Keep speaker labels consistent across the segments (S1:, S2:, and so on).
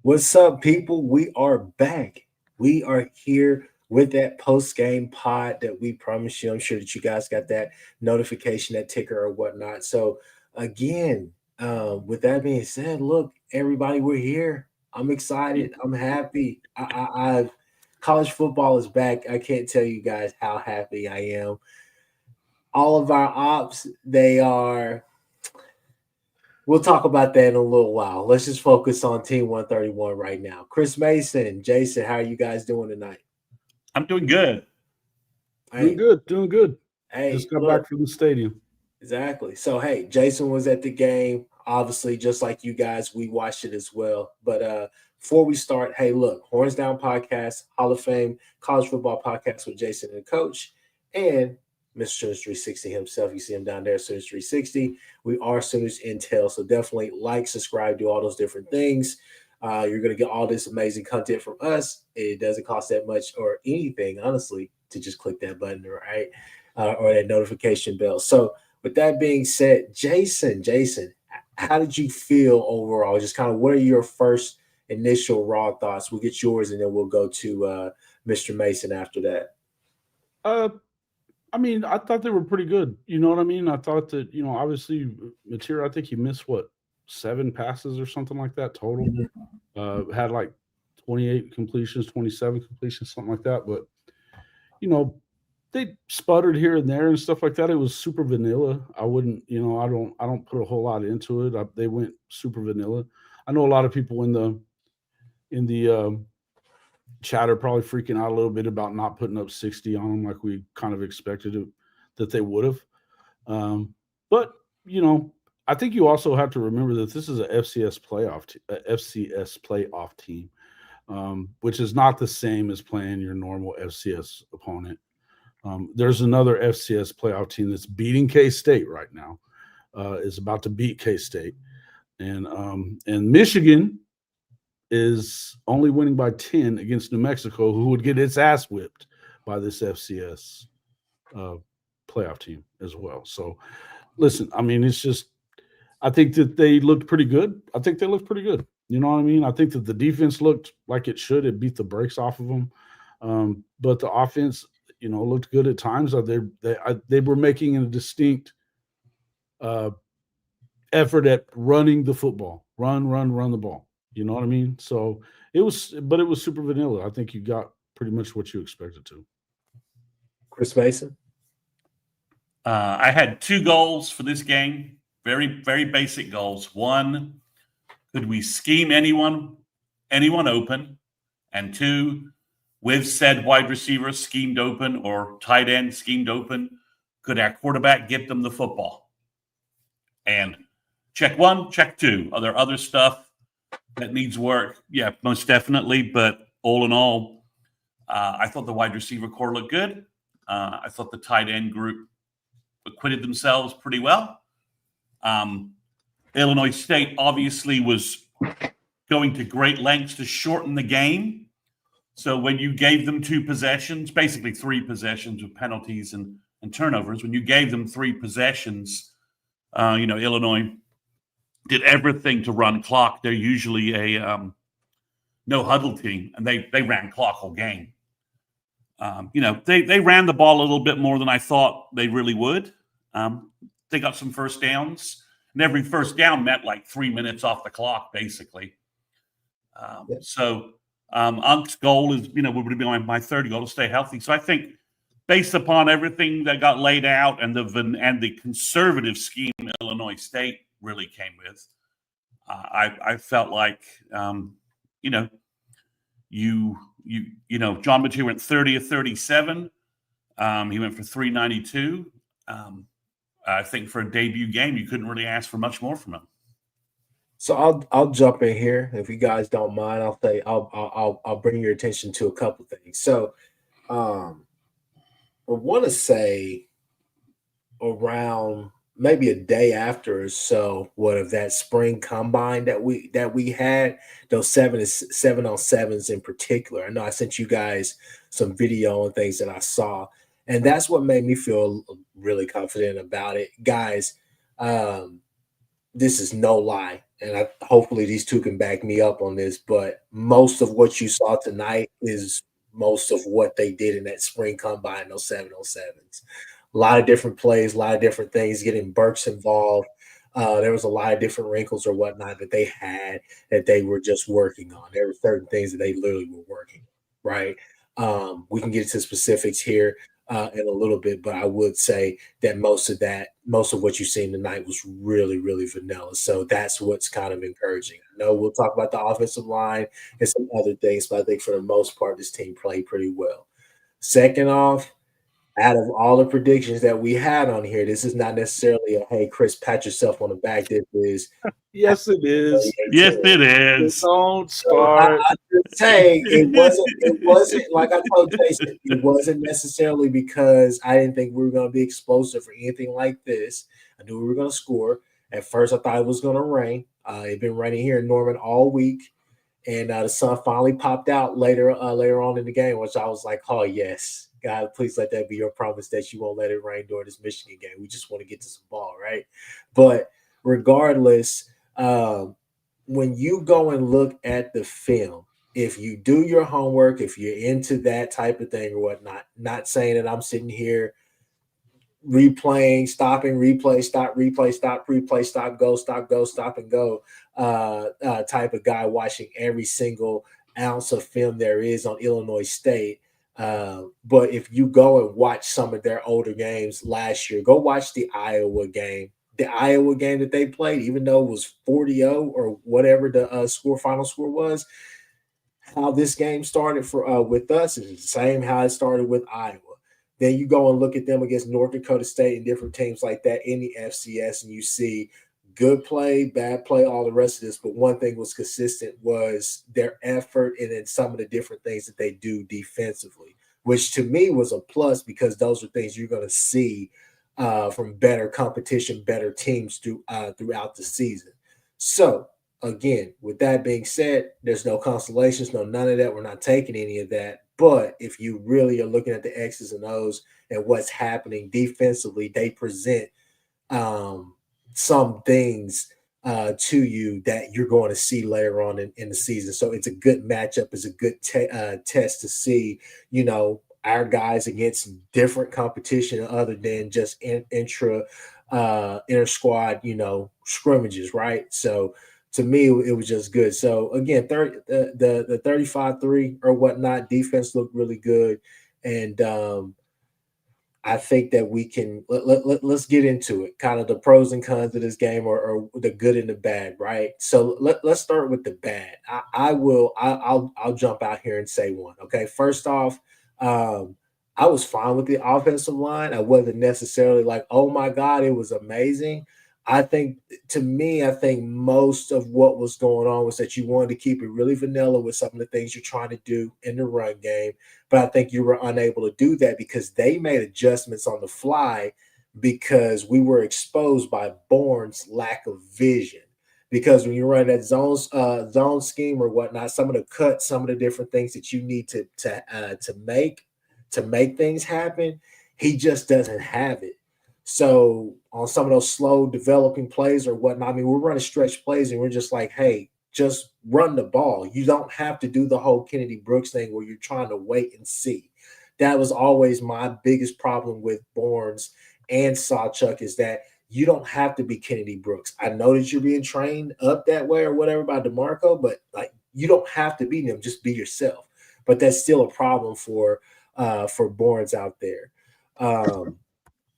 S1: What's up, people? We are back. We are here with that post game pod that we promised you. I'm sure that you guys got that notification, that ticker, or whatnot. So, again, with that being said, look, everybody, we're here. I'm excited. I'm happy. College football is back. I can't tell you guys how happy I am. All of our ops, they are. We'll talk about that in a little while. Let's just focus on Team 131 right now. Chris Mason, Jason, how are you guys doing tonight?
S2: I'm doing good.
S3: Doing
S1: Hey,
S3: good, doing good.
S1: hey,
S3: Just got
S1: look,
S3: back from the stadium.
S1: exactly. So, hey, Jason was at the game. Obviously, just like you guys, we watched it as well. But before we start, hey, look, Horns Down Podcast, Hall of Fame college football podcast with Jason and the coach, and Mr. Sooners 360 himself. You see him down there, Sooners 360. We are Sooners Intel, so definitely like, subscribe, do all those different things. You're going to get all this amazing content from us. It doesn't cost that much or anything, honestly, to just click that button, right? Or that notification bell. So, with that being said, Jason, how did you feel overall? Just kind of what are your first initial raw thoughts? We'll get yours, and then we'll go to Mr. Mason after that.
S3: Uh, I mean, I thought they were pretty good. You know what I mean? I thought that, obviously, Material, I think he missed, 7 passes or something like that total. Had like 28 completions, 27 completions, something like that. But, you know, they sputtered here and there and stuff like that. It was super vanilla. I wouldn't, I don't put a whole lot into it. They went super vanilla. I know a lot of people in the chatter probably freaking out a little bit about not putting up 60 on them like we kind of expected that they would have. But I think you also have to remember that this is a FCS playoff team, which is not the same as playing your normal FCS opponent. There's another FCS playoff team that's beating K-State right now, is about to beat K-State, and Michigan is only winning by 10 against New Mexico, who would get its ass whipped by this FCS playoff team as well. So, listen, I mean, it's just, I think that they looked pretty good. I think they looked pretty good. You know what I mean? I think that the defense looked like it should. It beat the brakes off of them. But the offense, looked good at times. They were making a distinct effort at running the football. Run the ball. You know what I mean? So it was super vanilla. I think you got pretty much what you expected to.
S1: Chris Mason?
S2: I had 2 goals for this game. Very, very basic goals. One, could we scheme anyone open? And 2, with said wide receiver schemed open or tight end schemed open, could our quarterback get them the football? And check 1, check 2. Are there other stuff that needs work? Yeah, most definitely. But all in all, I thought the wide receiver core looked good. I thought the tight end group acquitted themselves pretty well. Illinois State obviously was going to great lengths to shorten the game. So when you gave them 2 possessions, basically 3 possessions with penalties and turnovers, when you gave them 3 possessions, Illinois did everything to run clock. They're usually a no huddle team, and they ran clock all game. They ran the ball a little bit more than I thought they really would. They got some first downs, and every first down meant like 3 minutes off the clock, basically. So Unk's goal is, would be my third goal to stay healthy. So I think based upon everything that got laid out and the conservative scheme Illinois State really came with, I felt like, John Mathieu went 30 of 37. He went for 392. I think for a debut game, you couldn't really ask for much more from him.
S1: So I'll jump in here if you guys don't mind. I'll bring your attention to a couple things. So, I want to say around maybe a day after or so, what of that spring combine that we had, those 7-on-7s in particular. I know I sent you guys some video and things that I saw, and that's what made me feel really confident about it, guys. This is no lie. and hopefully these two can back me up on this, but most of what you saw tonight is most of what they did in that spring combine, those 707s. A lot of different plays, a lot of different things, getting Burks involved. There was a lot of different wrinkles or whatnot that they had that they were just working on. There were certain things that they literally were working, right? We can get into specifics here in a little bit, but I would say that most of what you've seen tonight was really, really vanilla. So that's what's kind of encouraging. I know we'll talk about the offensive line and some other things, but I think for the most part, this team played pretty well. Second off, out of all the predictions that we had on here, this is not necessarily a hey, Chris, pat yourself on the back. This is
S3: Yes, it is.
S2: Yes, it is.
S3: Don't
S1: so
S3: start.
S1: I just say it wasn't like I told Jason, it wasn't necessarily because I didn't think we were going to be explosive or anything like this. I knew we were going to score. At first, I thought it was going to rain. It's been raining here in Norman all week, and the sun finally popped out later on in the game, which I was like, oh yes, God, please let that be your promise that you won't let it rain during this Michigan game. We just want to get to some ball, right? But regardless, when you go and look at the film, if you do your homework, if you're into that type of thing or whatnot, not saying that I'm sitting here replaying, stopping, replay, stop, replay, stop, replay, stop, go, stop and go type of guy watching every single ounce of film there is on Illinois State. But if you go and watch some of their older games last year, go watch the Iowa game. The Iowa game that they played, even though it was 40-0 or whatever the final score was, how this game started for with us is the same how it started with Iowa. Then you go and look at them against North Dakota State and different teams like that in the FCS, and you see good play, bad play, all the rest of this. But one thing was consistent was their effort and then some of the different things that they do defensively, which to me was a plus because those are things you're going to see from better competition, better teams throughout the season. So, again, with that being said, there's no consolations, none of that. We're not taking any of that. But if you really are looking at the X's and O's and what's happening defensively, they present some things to you that you're going to see later on in the season. So it's a good matchup. It's a good test to see, our guys against different competition other than just inter squad, scrimmages, right? So to me, it was just good. So again, the 35-3 or whatnot, defense looked really good, and I think that we can let's get into it. Kind of the pros and cons of this game, or the good and the bad, right? So let's start with the bad. I'll jump out here and say one. Okay, first off, I was fine with the offensive line. I wasn't necessarily like, oh my God, it was amazing. I think most of what was going on was that you wanted to keep it really vanilla with some of the things you're trying to do in the run game. But I think you were unable to do that because they made adjustments on the fly because we were exposed by Bourne's lack of vision. Because when you run that zone scheme or whatnot, some of the cuts, some of the different things that you need to make things happen, he just doesn't have it. So on some of those slow developing plays or whatnot, I mean, we're running stretch plays and we're just like, hey, just run the ball. You don't have to do the whole Kennedy Brooks thing where you're trying to wait and see. That was always my biggest problem with Bournes and Sawchuk is that you don't have to be Kennedy Brooks. I know that you're being trained up that way or whatever by DeMarco, but like you don't have to be them. Just be yourself. But that's still a problem for Bournes out there.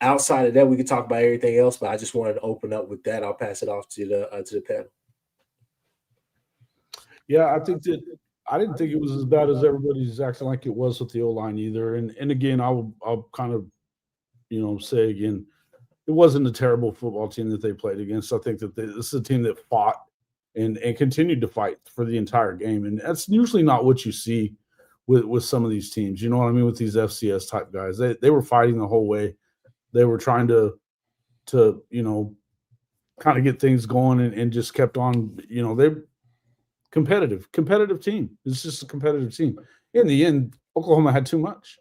S1: Outside of that, we could talk about everything else, but I just wanted to open up with that. I'll pass it off to the panel.
S3: Yeah, I didn't think it was as bad as everybody's acting like it was with the O-line either. And again, I'll kind of, say again, it wasn't a terrible football team that they played against. I think that this is a team that fought and continued to fight for the entire game. And that's usually not what you see with some of these teams. You know what I mean? With these FCS type guys, they were fighting the whole way. They were trying to kind of get things going and just kept on, they're competitive team. It's just a competitive team. In the end, Oklahoma had too much.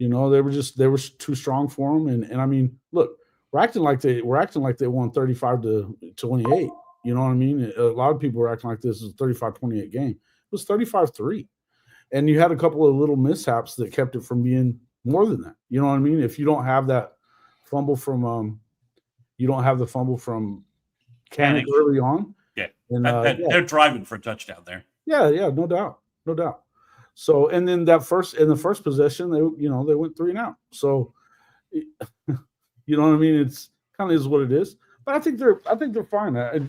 S3: They were too strong for them. And I mean, look, we're acting like they won 35-28. You know what I mean? A lot of people were acting like this is a 35-28 game. It was 35-3. And you had a couple of little mishaps that kept it from being more than that. You know what I mean? If you don't have that fumble from Kanik early on.
S2: Yeah.
S3: And,
S2: they're driving for a touchdown there.
S3: Yeah, no doubt. So, and then in the first possession, they went 3 and out. So, you know what I mean? It's kind of is what it is. But I think they're fine. I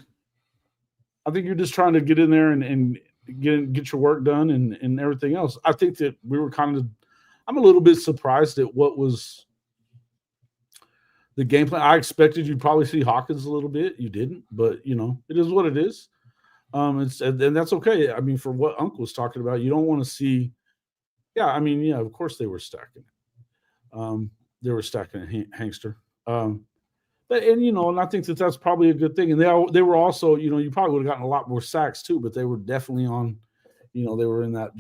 S3: think you're just trying to get in there and get your work done and everything else. I think that we were I'm a little bit surprised at what was the game plan. I expected you'd probably see Hawkins a little bit. You didn't, but it is what it is. And that's okay. I mean, for what Uncle was talking about, you don't want to see. Yeah, I mean, of course they were stacking it. They were stacking a Hankster. And I think that's probably a good thing. And they were also, you probably would have gotten a lot more sacks too, but they were definitely on, they were in that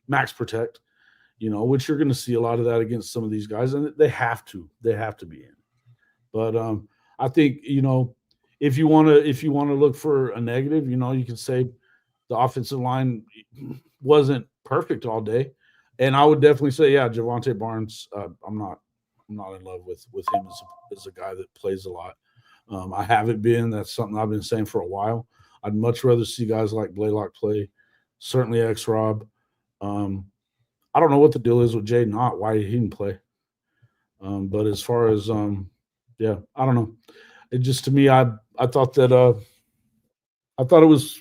S3: max protect, which you're going to see a lot of that against some of these guys, and they have to be in. But I think if you want to look for a negative, you can say the offensive line wasn't perfect all day, and I would definitely say, yeah, Javonte Barnes. I'm not in love with him as a guy that plays a lot. I haven't been. That's something I've been saying for a while. I'd much rather see guys like Blaylock play. Certainly X-Rob. I don't know what the deal is with Jay Knott, why he didn't play. But as far as I don't know. It just, to me, I thought that I thought it was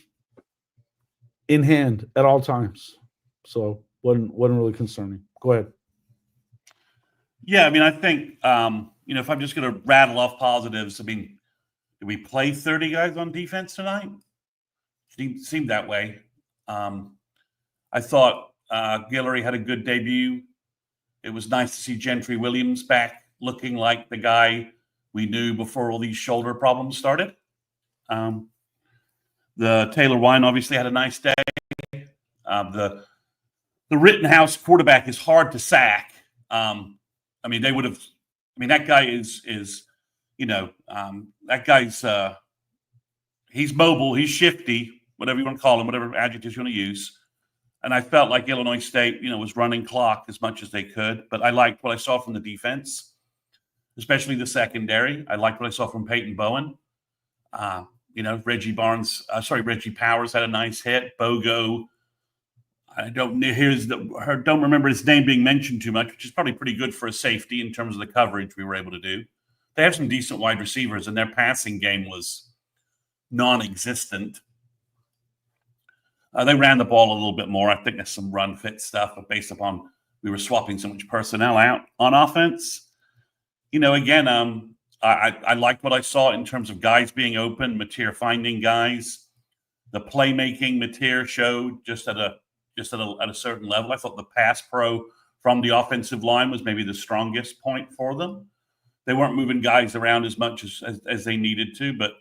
S3: in hand at all times. So wasn't really concerning. Go ahead.
S2: Yeah, I mean, I think if I'm just going to rattle off positives, I mean, did we play 30 guys on defense tonight? Seemed that way. I thought Guillory had a good debut. It was nice to see Gentry Williams back looking like the guy we knew before all these shoulder problems started. The Taylor Wine obviously had a nice day. The Rittenhouse quarterback is hard to sack. I mean, they would have. I mean, that guy is that guy's he's mobile, he's shifty, whatever you want to call him, whatever adjectives you want to use. And I felt like Illinois State, was running clock as much as they could. But I liked what I saw from the defense, especially the secondary. I liked what I saw from Peyton Bowen. Reggie Powers had a nice hit. Bogo. I don't remember his name being mentioned too much, which is probably pretty good for a safety in terms of the coverage we were able to do. They have some decent wide receivers, and their passing game was non-existent. They ran the ball a little bit more. I think there's some run fit stuff, but based upon we were swapping so much personnel out on offense, again, I liked what I saw in terms of guys being open, Mateer finding guys, the playmaking Mateer showed just at a certain level. I thought the pass pro from the offensive line was maybe the strongest point for them. They weren't moving guys around as much as they needed to, but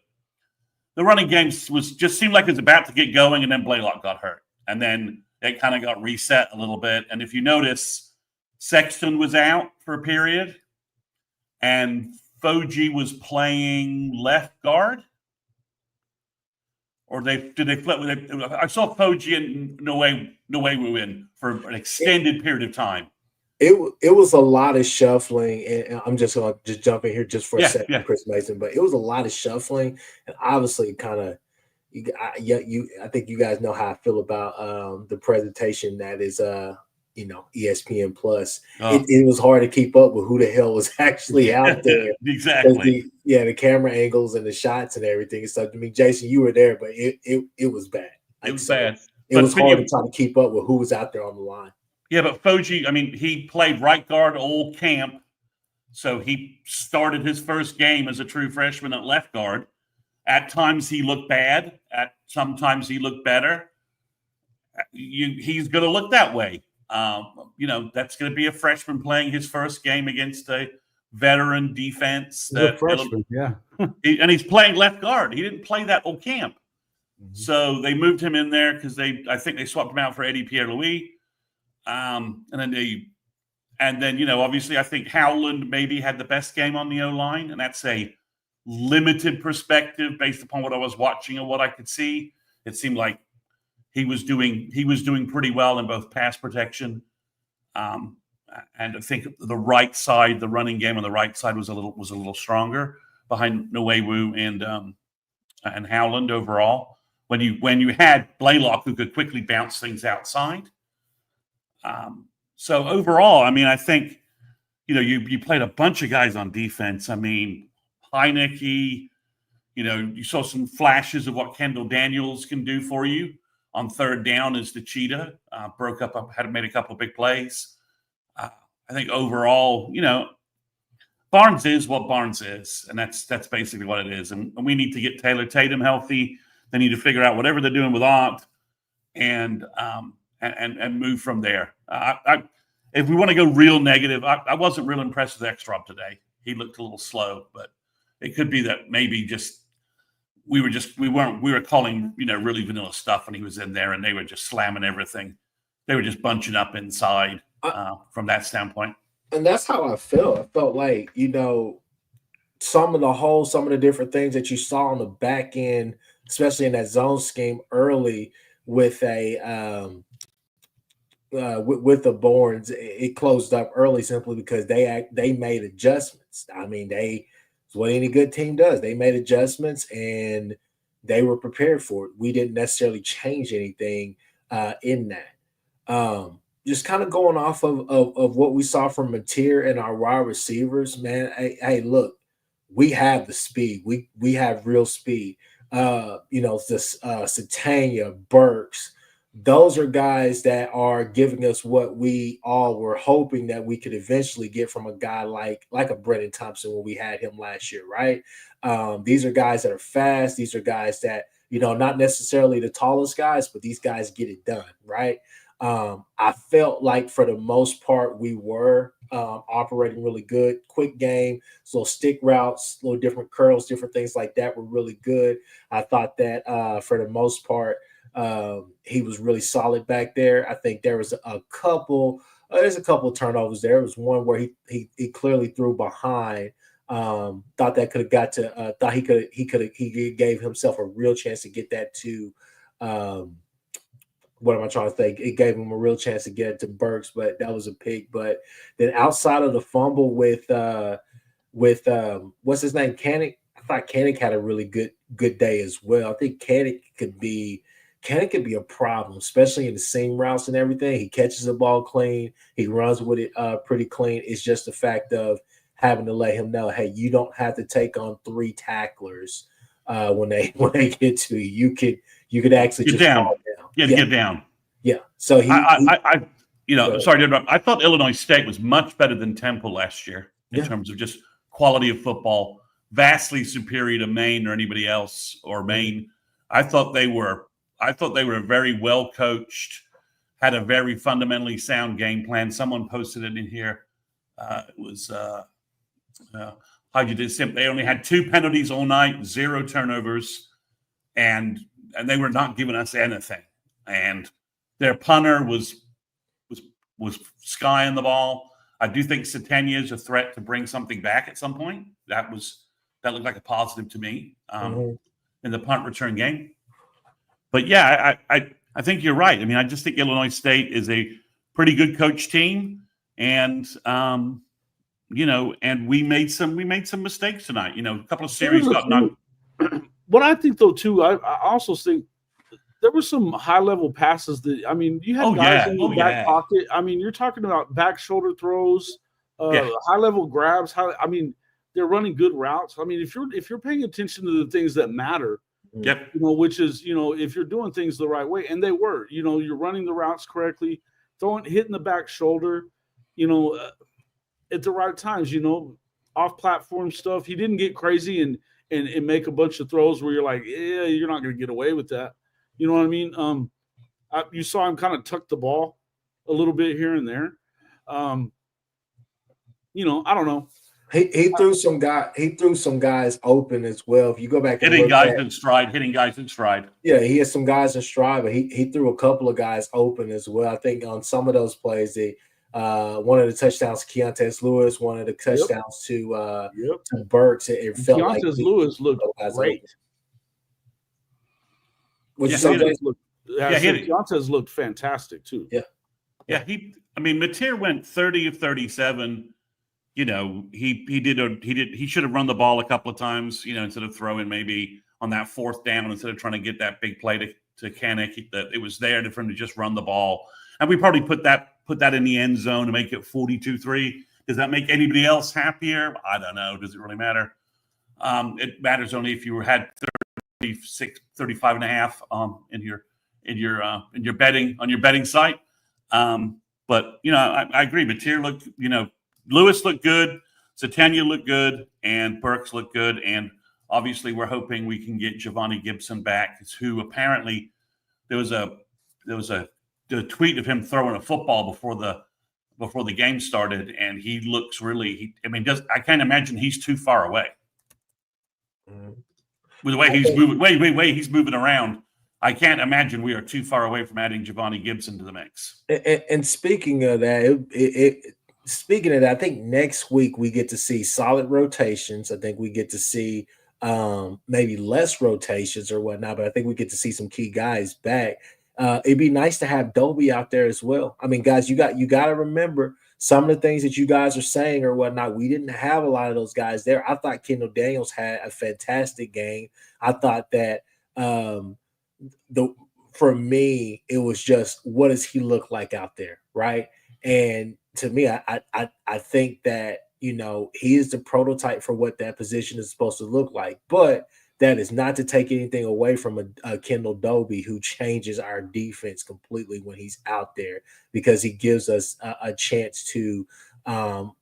S2: the running game seemed like it was about to get going, and then Blaylock got hurt. And then it kind of got reset a little bit. And if you notice, Sexton was out for a period, and Foji was playing left guard. Or did they flip? I saw Foji and Nwewu in for an extended period of time.
S1: It was a lot of shuffling, and I'm just going to jump in here just for a second, Chris Mason. But it was a lot of shuffling, and obviously, kind of, I think you guys know how I feel about the presentation that is, ESPN Plus. It was hard to keep up with who the hell was actually out there.
S2: Exactly.
S1: The camera angles and the shots and everything. So, I mean, Jason, you were there, but it was bad.
S2: It was bad.
S1: It was hard to try to keep up with who was out there on the line.
S2: Yeah, but Foji, I mean, he played right guard all camp. So he started his first game as a true freshman at left guard. At times he looked bad. Sometimes he looked better. He's going to look that way. That's going to be a freshman playing his first game against a veteran defense.
S3: Freshman, yeah.
S2: And he's playing left guard. He didn't play that all camp.
S3: Mm-hmm.
S2: So they moved him in there because I think they swapped him out for Eddie Pierre-Louis. And then obviously I think Howland maybe had the best game on the O-line, and that's a limited perspective based upon what I was watching and what I could see, it seemed like he was doing pretty well in both pass protection. And I think the right side, the running game on the right side was a little stronger behind Nwewu and Howland overall. When you had Blaylock who could quickly bounce things outside. So overall, I mean, I think, you played a bunch of guys on defense. I mean, Heineke, you saw some flashes of what Kendall Daniels can do for you on third down as the cheetah, had made a couple of big plays. I think overall, Barnes is what Barnes is, and that's basically what it is. And we need to get Taylor Tatum healthy. They need to figure out whatever they're doing with Ott and move from there. If we want to go real negative, I wasn't real impressed with Ekstrom today. He looked a little slow, but it could be that maybe just we were calling really vanilla stuff when he was in there, and they were just slamming everything. They were just bunching up inside from that standpoint.
S1: And that's how I felt. I felt like some of the different things that you saw on the back end, especially in that zone scheme early with the Bournes, it closed up early simply because they made adjustments. I mean, it's what any good team does. They made adjustments and they were prepared for it. We didn't necessarily change anything in that. Just kind of going off of what we saw from Mateer and our wide receivers, man. Hey, look, we have the speed. We have real speed. Satania, Burks, those are guys that are giving us what we all were hoping that we could eventually get from a guy like a Brennan Thompson when we had him last year, right? These are guys that are fast. These are guys that, not necessarily the tallest guys, but these guys get it done, right? I felt like for the most part we were operating really good. Quick game, little stick routes, little different curls, different things like that were really good. I thought that for the most part he was really solid back there. I think there was a couple turnovers. There was one where he clearly threw behind. Thought that could have got to. Thought he gave himself a real chance to get that to. What am I trying to think? It gave him a real chance to get it to Burks, but that was a pick. But then outside of the fumble with what's his name, Kanik, I thought Kanik had a really good day as well. I think Kanik could be a problem, especially in the seam routes and everything. He catches the ball clean. He runs with it pretty clean. It's just the fact of having to let him know, hey, you don't have to take on 3 tacklers when they get to you. You could actually
S2: get
S1: just
S2: down.
S1: fall down.
S2: Get down.
S1: Yeah. So
S2: sorry to interrupt. I thought Illinois State was much better than Temple last year in terms of just quality of football, vastly superior to Maine or anybody else or Maine. I thought they were very well coached, had a very fundamentally sound game plan. Someone posted it in here. It was how'd you do? They only had 2 penalties all night, 0 turnovers, and they were not giving us anything. And their punter was skying the ball. I do think Satania is a threat to bring something back at some point. That looked like a positive to me in the punt return game. But yeah, I think you're right. I mean, I just think Illinois State is a pretty good coach team, and and we made some mistakes tonight. A couple of series got knocked.
S3: What I think though too, I also think there were some high level passes that you had guys in the back pocket. I mean, you're talking about back shoulder throws, high level grabs. They're running good routes. I mean, if you're paying attention to the things that matter.
S2: Yep.
S3: Which is, if you're doing things the right way, and they were, you're running the routes correctly, hitting the back shoulder, at the right times, off platform stuff. He didn't get crazy and make a bunch of throws where you're like, yeah, you're not going to get away with that. You know what I mean? You saw him kind of tuck the ball a little bit here and there. I don't know.
S1: He threw some guys open as well. If you go back and
S2: hitting guys in stride.
S1: Yeah, he had some guys in stride, but he threw a couple of guys open as well. I think on some of those plays, One of the touchdowns to Keontae Lewis, one of the touchdowns to Burks. It felt like
S3: Lewis looked great.
S1: What'd you say, Jason?
S3: Keontae's looked fantastic too.
S2: Yeah. Mateer went 30 of 37. You know, he should have run the ball a couple of times, you know, instead of throwing maybe on that fourth down, instead of trying to get that big play to Kanek, that it was there for him to just run the ball. And we probably put that in the end zone to make it 42-3. Does that make anybody else happier? I don't know. Does it really matter? It matters only if you had 35 and a half in your betting on your betting site. But you know, I agree. Mateer looked, you know, Lewis looked good, Satania looked good, and Burks looked good. And obviously we're hoping we can get Giovanni Gibson back, who apparently there was a tweet of him throwing a football before the game started, and he looks really I can't imagine he's too far away. With the way he's moving, he's moving around. I can't imagine we are too far away from adding Giovanni Gibson to the mix.
S1: And speaking of that, I think next week we get to see solid rotations. I think we get to see maybe less rotations or whatnot, but I think we get to see some key guys back. It'd be nice to have Dobie out there as well. I mean, guys, you got to remember some of the things that you guys are saying or whatnot. We didn't have a lot of those guys there. I thought Kendall Daniels had a fantastic game. I thought that for me, it was just, what does he look like out there, right? And to me, I think that, you know, he is the prototype for what that position is supposed to look like. But that is not to take anything away from a Kendall Dobie, who changes our defense completely when he's out there, because he gives us a chance to,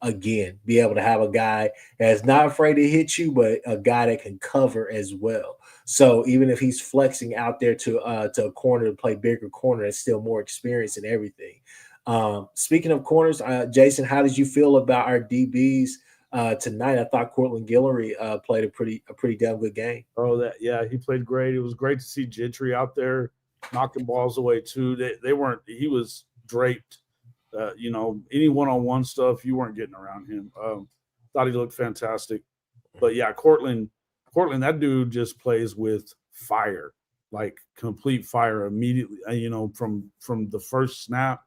S1: again, be able to have a guy that's not afraid to hit you, but a guy that can cover as well. So even if he's flexing out there to a corner to play bigger corner, it's still more experience and everything. Speaking of corners, Jason, how did you feel about our DBs tonight? I thought Cortland Guillory played a pretty damn good game.
S3: He played great. It was great to see Gentry out there knocking balls away too. He was draped. You know, any one-on-one stuff, you weren't getting around him. Thought he looked fantastic. But yeah, Cortland, that dude just plays with fire, like complete fire immediately. You know, from the first snap.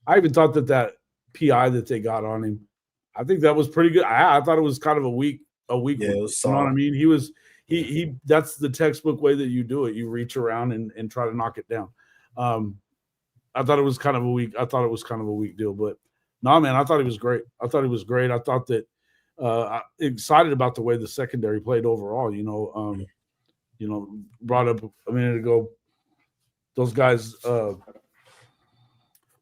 S3: I even thought that PI that they got on him, I think that was pretty good. I thought it was kind of a weak.
S1: Yeah, it was
S3: you know what I mean? He that's the textbook way that you do it. You reach around and try to knock it down. I thought it was kind of a weak deal, but no, man, I thought he was great. I thought that I'm excited about the way the secondary played overall. You know, brought up a minute ago, those guys.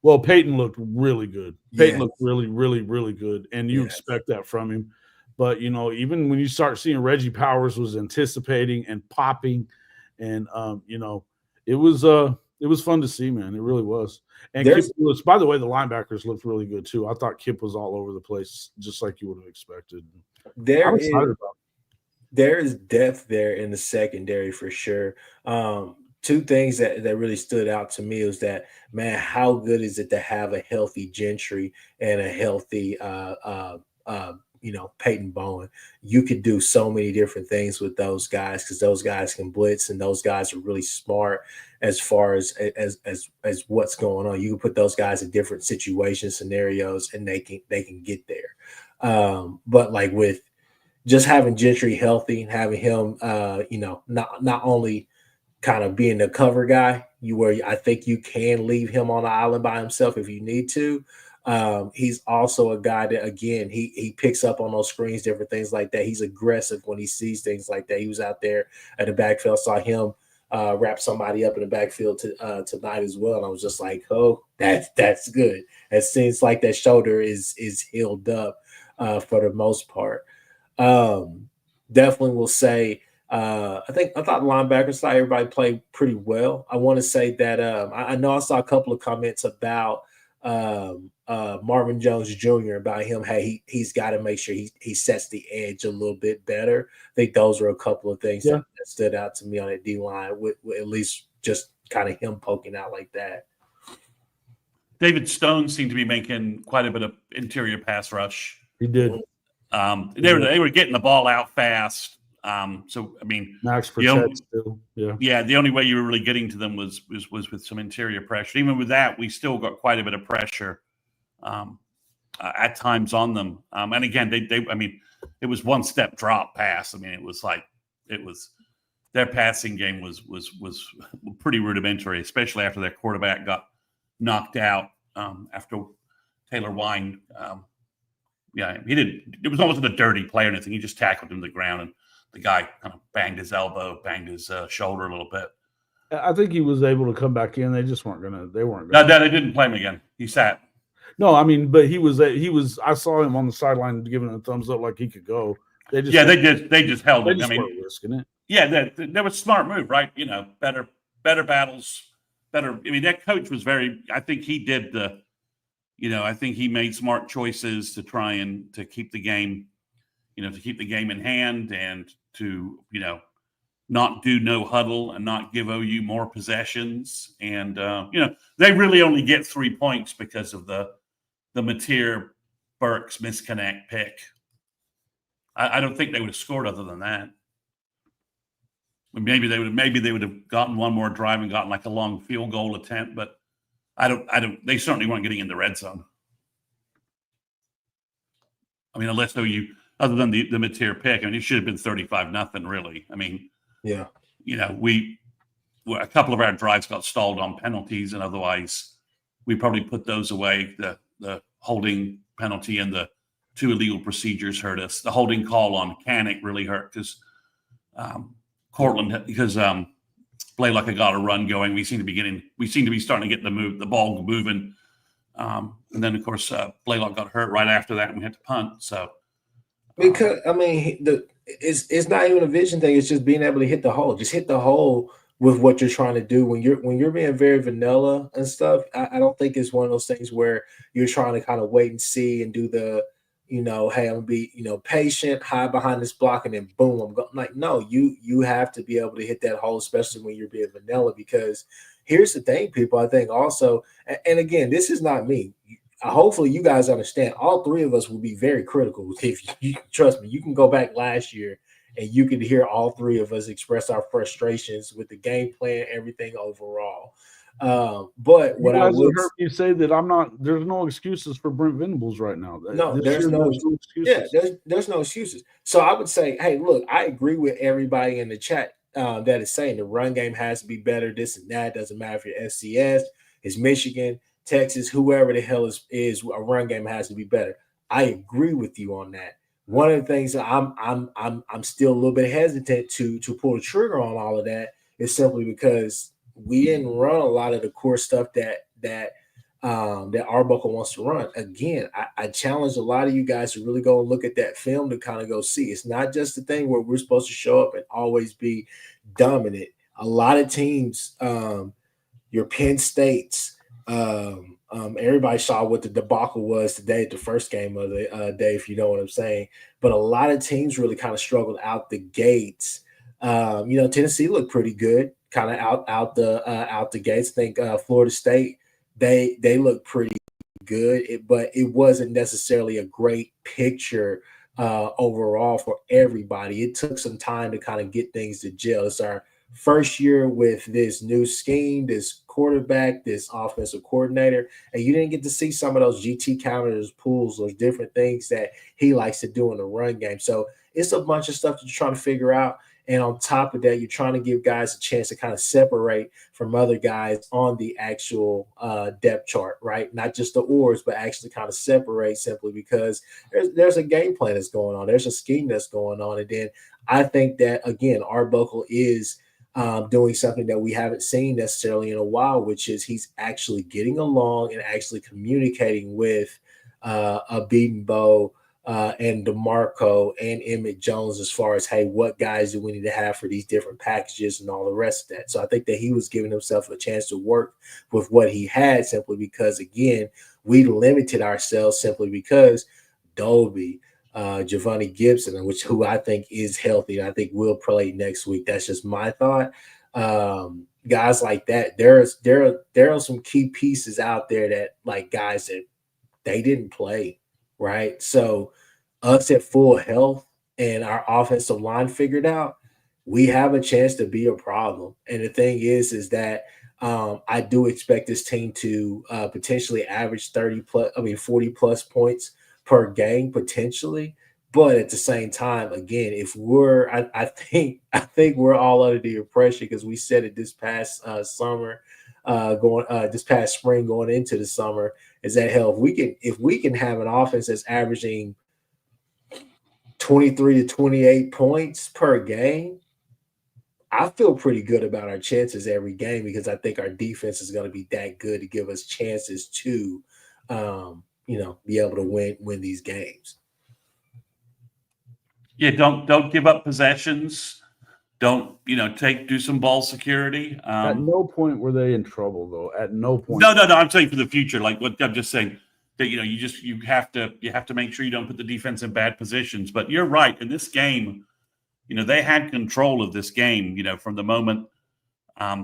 S3: Well, Peyton looked really good. Peyton looked really, really, really good, and you expect that from him. But you know, even when you start seeing Reggie Powers was anticipating and popping, and you know, it was fun to see, man. It really was. And Kip Lewis, by the way, the linebackers looked really good too. I thought Kip was all over the place, just like you would have expected.
S1: There is depth there in the secondary for sure. Two things that really stood out to me was that, man, how good is it to have a healthy Gentry and a healthy Peyton Bowen. You could do so many different things with those guys, because those guys can blitz, and those guys are really smart as far as what's going on. You can put those guys in different situations, scenarios, and they can get there. But like with just having Gentry healthy and having him, not only kind of being the cover guy, I think you can leave him on the island by himself if you need to. He's also a guy that, again, he picks up on those screens, different things like that. He's aggressive when he sees things like that. He was out there at the backfield, saw him wrap somebody up in the backfield tonight as well. And I was just like, oh, that's good. It seems like that shoulder is healed up for the most part. Definitely will say, I thought the linebacker side, everybody played pretty well. I want to say that I know I saw a couple of comments about Marvin Jones Jr. about him. Hey, he's got to make sure he sets the edge a little bit better. I think those were a couple of things that stood out to me on that D line, with at least just kind of him poking out like that.
S2: David Stone seemed to be making quite a bit of interior pass rush.
S3: He did.
S2: They were getting the ball out fast. So I mean,
S3: Max protect still. Yeah.
S2: Yeah, the only way you were really getting to them was with some interior pressure. Even with that, we still got quite a bit of pressure at times on them. And again, they I mean, it was one step drop pass. I mean, it was their passing game was pretty rudimentary, especially after their quarterback got knocked out after Taylor Wine. He didn't. It was almost a dirty play or anything. He just tackled him to the ground, and the guy kind of banged his elbow, banged his shoulder a little bit.
S3: I think he was able to come back in. They just weren't gonna. They weren't.
S2: No, they didn't play him again. He sat.
S3: No, I mean, but he was. I saw him on the sideline giving a thumbs up like he could go.
S2: They just held him. I mean,
S3: risking it.
S2: Yeah, that was a smart move, right? You know, better battles, better. I mean, that coach was very. I think he did the. I think he made smart choices to try and to keep the game, to keep the game in hand and to, not do no huddle and not give OU more possessions. And, they really only get 3 points because of the Mateer Burks misconnect pick. I don't think they would have scored other than that. Maybe they would have gotten one more drive and gotten like a long field goal attempt, but they certainly weren't getting in the red zone. I mean, unless OU, other than the Mateer pick, I mean, it should have been 35-0, really. I mean,
S1: yeah.
S2: A couple of our drives got stalled on penalties, and otherwise we probably put those away. The holding penalty and the 2 illegal procedures hurt us. The holding call on Canick really hurt because Blaylock got a run going. We seem to be starting to get the ball moving. And then of course Blaylock got hurt right after that and we had to punt. So
S1: because I mean it's not even a vision thing, it's just being able to hit the hole. Just hit the hole with what you're trying to do. When you're being very vanilla and stuff, I don't think it's one of those things where you're trying to kind of wait and see and do the hey, I'm gonna be, patient, hide behind this block, and then boom, I'm going. Like, no, you have to be able to hit that hole, especially when you're being vanilla. Because here's the thing, people. I think also, and again, this is not me. Hopefully, you guys understand. All 3 of us will be very critical. If you trust me, you can go back last year and you can hear all 3 of us express our frustrations with the game plan, everything overall. But what I would
S3: heard you say that I'm not. There's no excuses for Brent Venables right now.
S1: No, there's no excuses. Yeah, there's no excuses. So I would say, hey, look, I agree with everybody in the chat that is saying the run game has to be better. This and that doesn't matter if you're SCS, it's Michigan, Texas, whoever the hell is a run game has to be better. I agree with you on that. One of the things that I'm still a little bit hesitant to pull the trigger on all of that is simply because we didn't run a lot of the core stuff that Arbuckle wants to run. Again, I challenge a lot of you guys to really go and look at that film to kind of go see. It's not just the thing where we're supposed to show up and always be dominant. A lot of teams, your Penn States, everybody saw what the debacle was today at the first game of the day, if you know what I'm saying. But a lot of teams really kind of struggled out the gates. Tennessee looked pretty good, kind of out the gates. I think Florida State, they look pretty good, but it wasn't necessarily a great picture overall for everybody. It took some time to kind of get things to gel. It's our first year with this new scheme, this quarterback, this offensive coordinator, and you didn't get to see some of those GT counters, pulls, those different things that he likes to do in the run game. So it's a bunch of stuff that you're trying to figure out. And on top of that, you're trying to give guys a chance to kind of separate from other guys on the actual depth chart, right? Not just the oars, but actually kind of separate simply because there's a game plan that's going on. There's a scheme that's going on. And then I think that, again, Arbuckle is doing something that we haven't seen necessarily in a while, which is he's actually getting along and actually communicating with a Beaton Bow and DeMarco and Emmett Jones as far as, hey, what guys do we need to have for these different packages and all the rest of that. So I think that he was giving himself a chance to work with what he had simply because, again, we limited ourselves simply because Dolby, Giovanni Gibson, who I think is healthy and I think will play next week. That's just my thought. guys like that. There are some key pieces out there that like guys that they didn't play, right? So us at full health and our offensive line figured out, we have a chance to be a problem. And the thing is that I do expect this team to potentially average 40 plus points per game potentially. But at the same time, again, if I think we're all under the impression because we said it this past summer, this past spring going into the summer, is that hell if we can have an offense that's averaging 23 to 28 points per game, I feel pretty good about our chances every game because I think our defense is going to be that good to give us chances to, be able to win these games.
S2: Yeah, don't give up possessions. Don't do some ball security.
S3: At no point were they in trouble, though. At no point.
S2: No. I'm saying for the future. Like what I'm just saying that you have to make sure you don't put the defense in bad positions. But you're right. In this game, they had control of this game. From the moment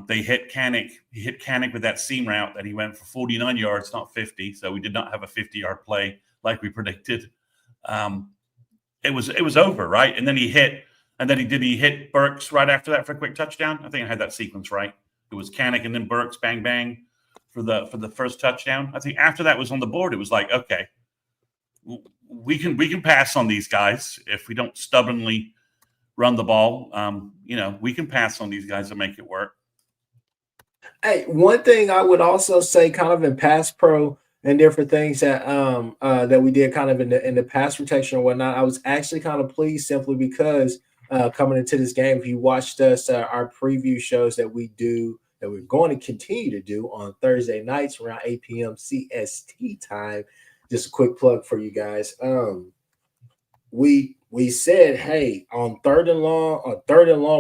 S2: they hit Kanik. He hit Kanik with that seam route that he went for 49 yards, not 50. So we did not have a 50-yard play like we predicted. It was over, right? And then he hit Burks right after that for a quick touchdown. I think I had that sequence right. It was Kanik and then Burks, bang bang for the first touchdown. I think after that was on the board, it was like, okay, we can pass on these guys if we don't stubbornly run the ball. We can pass on these guys and make it work.
S1: Hey, one thing I would also say, kind of in pass pro and different things that that we did kind of in the pass protection or whatnot, I was actually kind of pleased simply because coming into this game, if you watched us our preview shows that we do that we're going to continue to do on Thursday nights around 8 p.m. CST time. Just a quick plug for you guys. We said, hey, on third and long,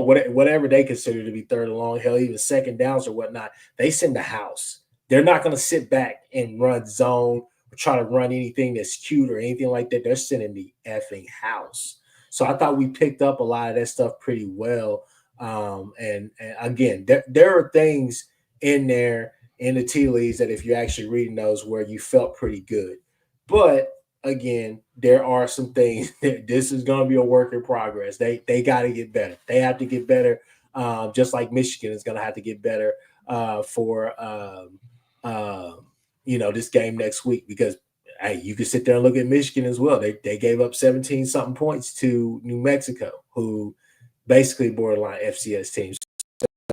S1: whatever they consider to be third and long, hell, even second downs or whatnot, they send the house. They're not going to sit back and run zone or try to run anything that's cute or anything like that. They're sending the effing house. So I thought we picked up a lot of that stuff pretty well. And again, there are things in there in the tea leaves that if you're actually reading those where you felt pretty good. But again, there are some things that this is going to be a work in progress. They got to get better. They have to get better, just like Michigan is going to have to get better for this game next week because hey, you can sit there and look at Michigan as well. They gave up 17-something points to New Mexico, who basically borderline FCS teams.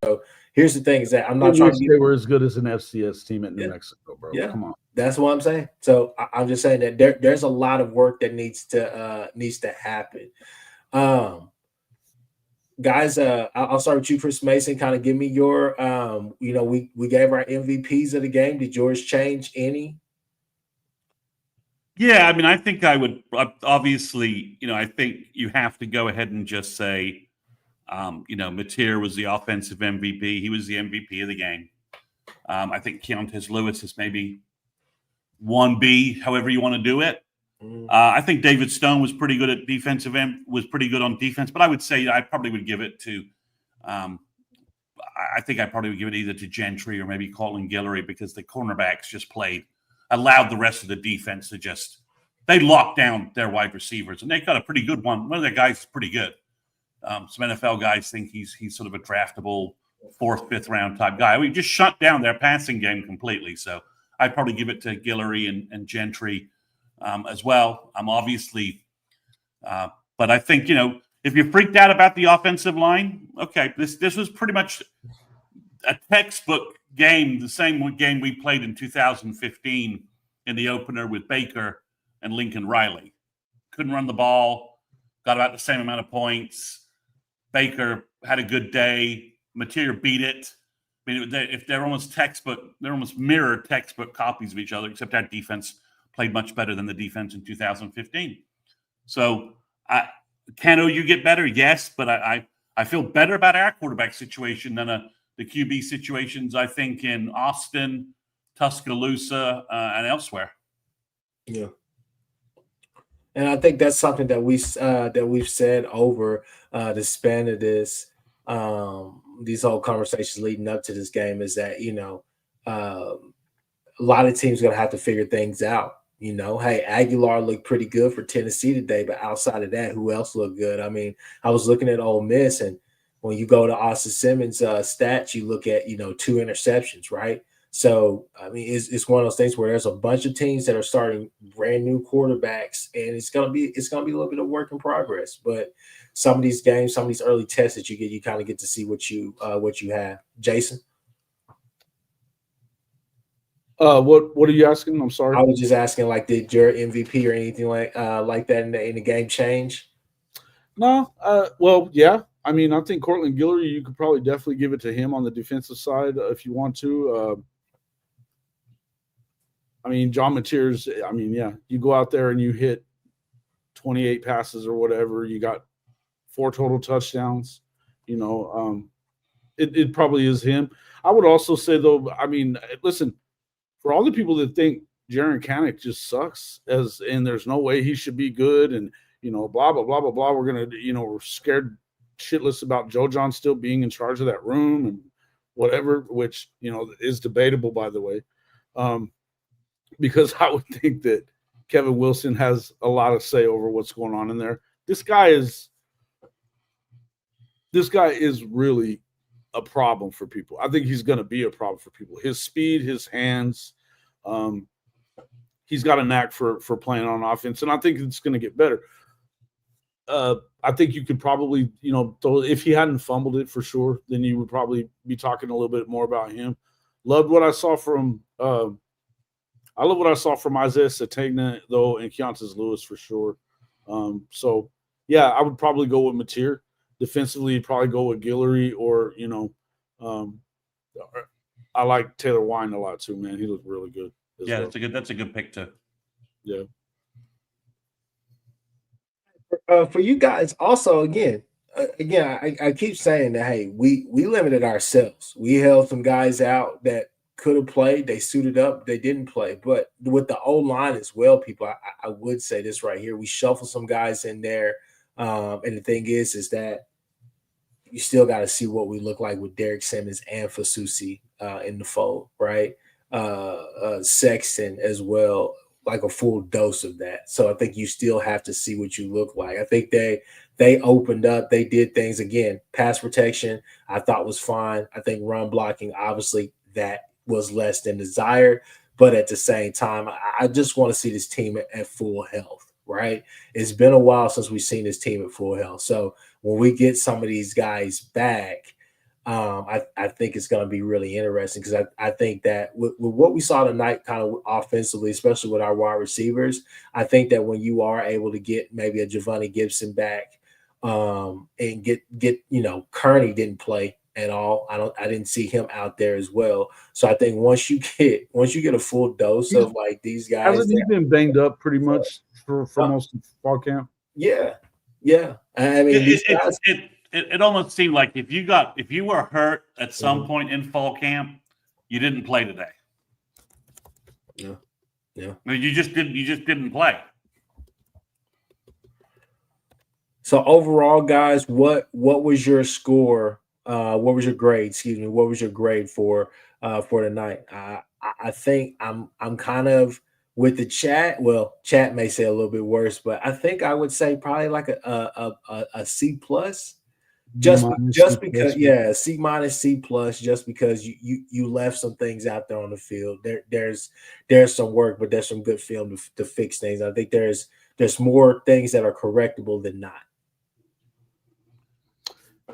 S1: So here's the thing: is that I'm not trying to.
S3: They were as good as an FCS team at New Mexico, bro.
S1: Yeah.
S3: Come on.
S1: That's what I'm saying. So I'm just saying that there's a lot of work that needs to happen. Guys, I'll start with you, Chris Mason. Kind of give me your, we gave our MVPs of the game. Did yours change any?
S2: Yeah, I mean, I think I would obviously, I think you have to go ahead and just say, Mateer was the offensive MVP. He was the MVP of the game. I think Keontae Lewis is maybe 1B, however you want to do it. I think David Stone was pretty good at defensive end, was pretty good on defense, but I would say I probably would give it to, I think I probably would give it either to Gentry or maybe Colin Guillory because the cornerbacks just allowed the rest of the defense to they locked down their wide receivers and they got a pretty good one. One of their guys is pretty good. Some NFL guys think he's sort of a draftable 4th, 5th round type guy. We just shut down their passing game completely. So I'd probably give it to Guillory and Gentry as well. Obviously, but I think, if you're freaked out about the offensive line, okay, this was pretty much a textbook game, the same game we played in 2015 in the opener with Baker and Lincoln Riley. Couldn't run the ball, got about the same amount of points. Baker had a good day. Mateer beat it. I mean, if they're almost mirror textbook copies of each other, except our defense played much better than the defense in 2015. So, can OU get better? Yes, but I feel better about our quarterback situation than the QB situations, I think, in Austin, Tuscaloosa, and elsewhere.
S1: Yeah. And I think that's something that we've said over the span of this these whole conversations leading up to this game is that, a lot of teams are going to have to figure things out. Hey, Aguilar looked pretty good for Tennessee today, but outside of that, who else looked good? I mean, I was looking at Ole Miss, and when you go to Austin Simmons' stats, you look at 2 interceptions, right? So I mean, it's one of those things where there's a bunch of teams that are starting brand new quarterbacks, and it's gonna be a little bit of work in progress. But some of these games, some of these early tests that you get, you kind of get to see what you have. Jason.
S3: What are you asking? I'm sorry.
S1: I was just asking, like, did your MVP or anything like that in the game change?
S3: No. Well, yeah. I mean, I think Cortland Guillory, you could probably definitely give it to him on the defensive side if you want to. I mean, John Mateers, I mean, yeah, you go out there and you hit 28 passes or whatever. You got 4 total touchdowns. It probably is him. I would also say, though, I mean, listen, for all the people that think Jaren Kanak just sucks and there's no way he should be good and, blah, blah, blah, blah, blah. We're going to, we're scared shitless about Joe John still being in charge of that room and whatever, which, is debatable, by the way. Because I would think that Kevin Wilson has a lot of say over what's going on in there. This guy is really a problem for people. I think he's going to be a problem for people. His speed, his hands, he's got a knack for playing on offense, and I think it's going to get better. I think you could probably, if he hadn't fumbled it for sure, then you would probably be talking a little bit more about him. Loved what I saw from Isaiah Sategna, though, and Keontae Lewis for sure. So, yeah, I would probably go with Mateer. Defensively, probably go with Guillory or, I like Taylor Wine a lot too, man. He looked really good.
S2: Yeah, well. That's a good pick too.
S3: Yeah.
S1: For you guys, also, again, I keep saying that, hey, we limited ourselves. We held some guys out that could have played. They suited up. They didn't play. But with the O-line as well, people, I would say this right here. We shuffled some guys in there. And the thing is that you still got to see what we look like with Derek Simmons and Fasusi in the fold, right? Sexton as well, like a full dose of that. So I think you still have to see what you look like. I think they opened up. They did things. Again, pass protection I thought was fine. I think run blocking, obviously, that was less than desired. But at the same time, I just want to see this team at full health, right? It's been a while since we've seen this team at full health. So when we get some of these guys back, I think it's going to be really interesting because I think that with what we saw tonight kind of offensively, especially with our wide receivers, I think that when you are able to get maybe a Giovanni Gibson back and get Kearney didn't play at all. I didn't see him out there as well. So I think once you get a full dose of like these guys.
S3: Hasn't he been banged up pretty much for most of fall camp?
S1: Yeah. I mean,
S2: it almost seemed like if you were hurt at some point in fall camp, you didn't play today.
S1: Yeah.
S2: I mean, you just didn't play.
S1: So overall, guys, what was your score? What was your grade? Excuse me. What was your grade for tonight? I think I'm kind of with the chat. Well, chat may say a little bit worse, but I think I would say probably like a C plus. Just because, C minus, C plus, just because you left some things out there on the field. There's some work, but there's some good film to fix things. I think there's more things that are correctable than not.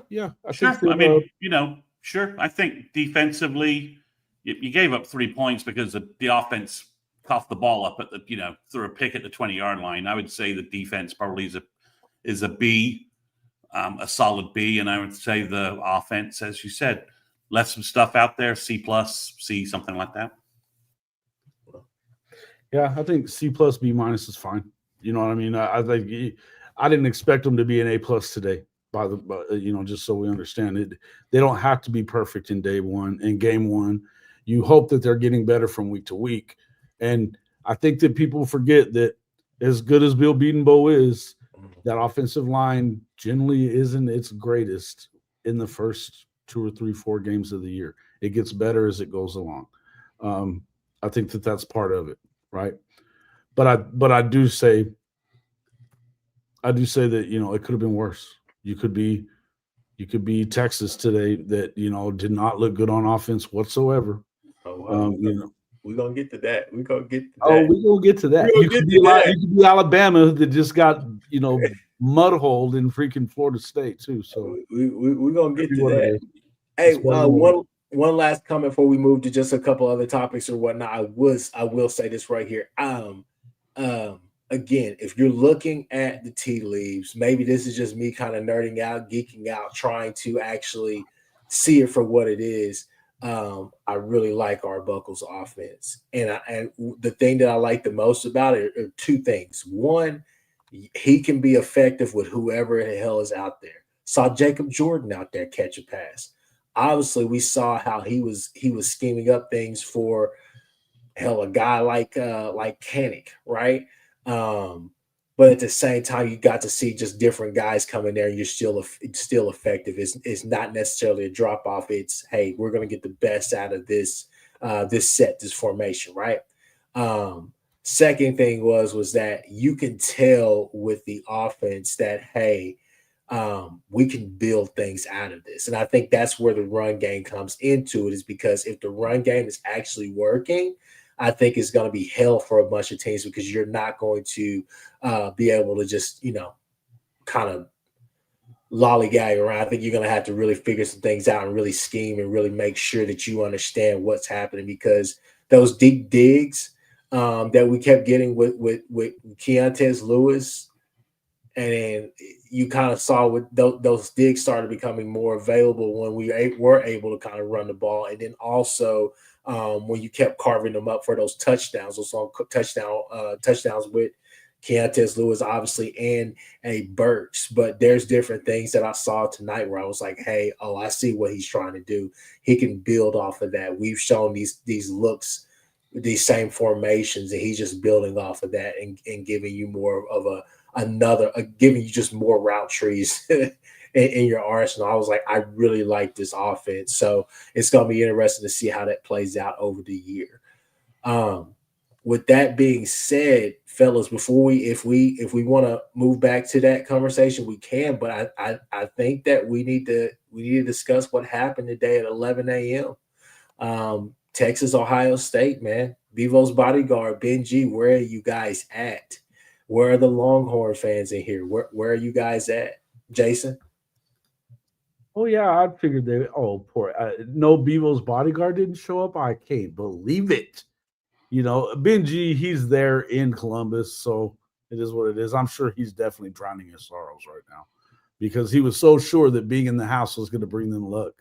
S3: Yeah,
S2: sure. I mean, sure. I think defensively, you gave up 3 points because the offense coughed the ball up threw a pick at the 20-yard line. I would say the defense probably is a B. A solid B, and I would say the offense, as you said, left some stuff out there, C plus, C, something like that.
S3: Yeah, I think C plus, B minus is fine. You know what I mean? I think I didn't expect them to be an A plus today. Just so we understand it, they don't have to be perfect in game one. You hope that they're getting better from week to week, and I think that people forget that as good as Bill Bedenbaugh is, that offensive line generally isn't its greatest in the first 2 or 3, 4 games of the year. It gets better as it goes along. I think that's part of it, right? But I do say that, you know, it could have been worse. You could be Texas today that, you know, did not look good on offense whatsoever. You know,
S1: we're gonna get to that. We're gonna get to that.
S3: oh, we're gonna get to that. You could be Alabama that just got, you know, mud-holed in freaking Florida State too. So
S1: we're gonna get to that. Hey, one last comment before we move to just a couple other topics or whatnot. I will say this right here. Again, if you're looking at the tea leaves, maybe this is just me kind of nerding out, geeking out, trying to actually see it for what it is. I really like Arbuckle's offense. And the thing that I like the most about it are two things. One, he can be effective with whoever the hell is out there. Saw Jacob Jordan out there catch a pass. Obviously, we saw how he was scheming up things for a guy like Kanik, right? But at the same time, you got to see just different guys come in there, and you're still effective. It's not necessarily a drop off. It's, hey, we're going to get the best out of this this formation, right? Second thing was that you can tell with the offense that, hey, we can build things out of this. And I think that's where the run game comes into it, is because if the run game is actually working, I think it's going to be hell for a bunch of teams, because you're not going to be able to just, you know, kind of lollygag around. I think you're going to have to really figure some things out and really scheme and really make sure that you understand what's happening, because those deep digs that we kept getting with Keontez Lewis, and then you kind of saw with those digs started becoming more available when we were able to kind of run the ball. And then also when you kept carving them up for those touchdowns, those touchdowns with Keontez Lewis, obviously, and a Burks. But there's different things that I saw tonight where I was like, hey, I see what he's trying to do. He can build off of that. We've shown these looks, these same formations, and he's just building off of that and giving you more of giving you just more route trees in your arsenal. I was like, I really like this offense. So it's going to be interesting to see how that plays out over the year. With that being said, fellas, before if we want to move back to that conversation, we can, but I think that we need to discuss what happened today at 11 a.m. Texas, Ohio State, man. Bevo's bodyguard, Ben G, where are you guys at? Where are the Longhorn fans in here? Where are you guys at? Jason?
S3: Oh, yeah, I figured they – no, Bevo's bodyguard didn't show up? I can't believe it. You know, Benji, he's there in Columbus, so it is what it is. I'm sure he's definitely drowning his sorrows right now because he was so sure that being in the house was going to bring them luck.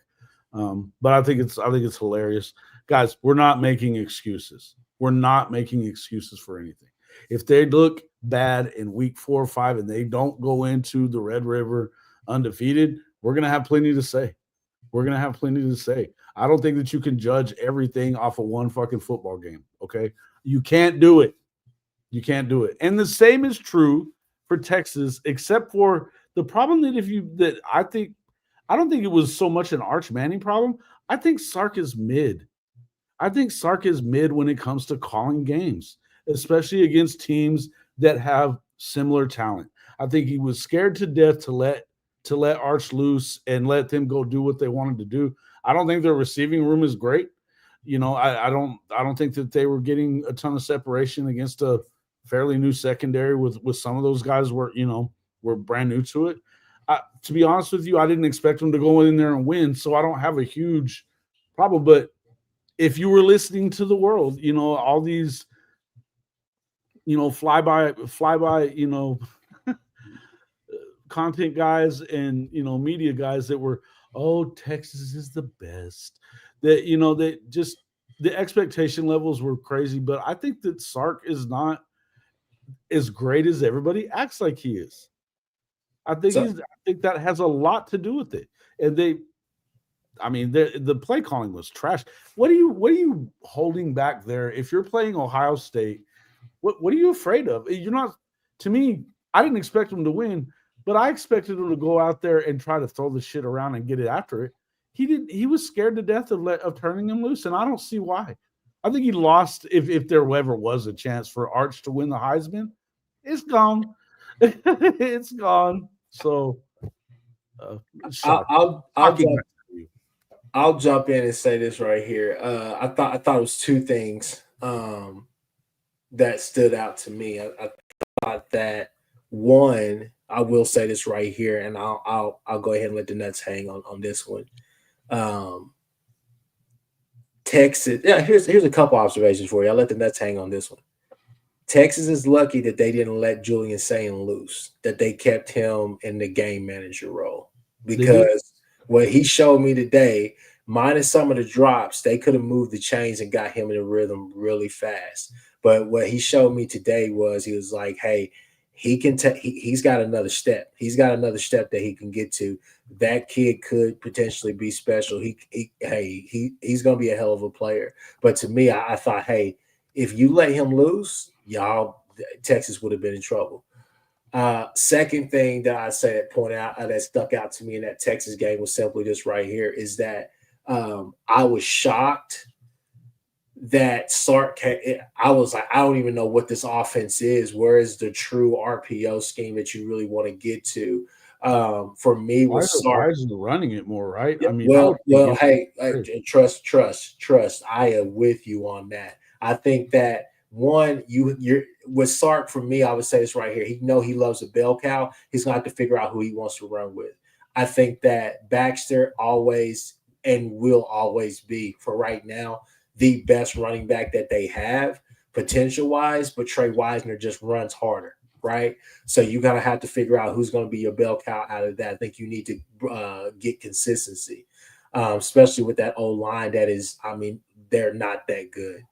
S3: But I think it's hilarious. Guys, we're not making excuses. We're not making excuses for anything. If they look bad in week 4 or 5 and they don't go into the Red River undefeated, we're going to have plenty to say. We're going to have plenty to say. I don't think that you can judge everything off of one fucking football game, okay? You can't do it. You can't do it. And the same is true for Texas, except for the problem that I don't think it was so much an Arch Manning problem. I think Sark is mid. I think Sark is mid when it comes to calling games, especially against teams that have similar talent. I think he was scared to death to let Arch loose and let them go do what they wanted to do. I don't think their receiving room is great. You know, I don't think that they were getting a ton of separation against a fairly new secondary with some of those guys were brand new to it. To be honest with you, I didn't expect them to go in there and win, so I don't have a huge problem. But if you were listening to the world, you know, all these, you know, flyby, you know, content guys and, you know, media guys that were, oh, Texas is the best. That, you know, that just the expectation levels were crazy. But I think that Sark is not as great as everybody acts like he is. I think that has a lot to do with it. And the play calling was trash. What are you holding back there? If you're playing Ohio State, what are you afraid of? You're not. To me, I didn't expect them to win, but I expected them to go out there and try to throw the shit around and get it after it. he didn't. He was scared to death of turning him loose, and I don't see why. I think he lost. If there ever was a chance for Arch to win the Heisman, it's gone. It's gone. So,
S1: I'll jump in and say this right here. I thought it was two things that stood out to me. I thought that one, I will say this right here, and I'll go ahead and let the nuts hang on this one. Texas. Yeah, here's a couple observations for you. I'll let the nuts hang on this one. Texas is lucky that they didn't let Julian Sayin loose, that they kept him in the game manager role, because what he showed me today, minus some of the drops, they could have moved the chains and got him in a rhythm really fast. But what he showed me today was he was like, hey, he can he's got another step. He's got another step that he can get to. That kid could potentially be special. He's going to be a hell of a player. But to me, I thought, hey, if you let him loose, Texas would have been in trouble. Second thing that I say that point out that stuck out to me in that Texas game was simply this right here, is that I was shocked that Sark. I was like, I don't even know what this offense is. Where is the true RPO scheme that you really want to get to? For me, was Sark.
S3: Why is he running it more, right?
S1: Yeah,
S3: I mean,
S1: trust. I am with you on that. I think that one, you're with Sark, for me, I would say this right here. He loves a bell cow. He's gonna have to figure out who he wants to run with. I think that Baxter always and will always be, for right now, the best running back that they have potential wise, but Trey Wisner just runs harder, right? So you gotta have to figure out who's gonna be your bell cow out of that. I think you need to get consistency, especially with that old line that is, I mean, they're not that good.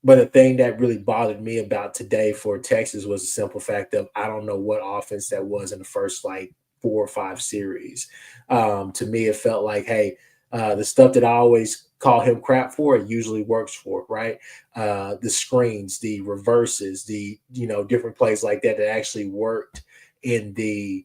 S1: But the thing that really bothered me about today for Texas was the simple fact of I don't know what offense that was in the first like 4 or 5 series. To me, it felt like, hey, the stuff that I always call him crap for, it usually works for, right? The screens, the reverses, the different plays like that actually worked in the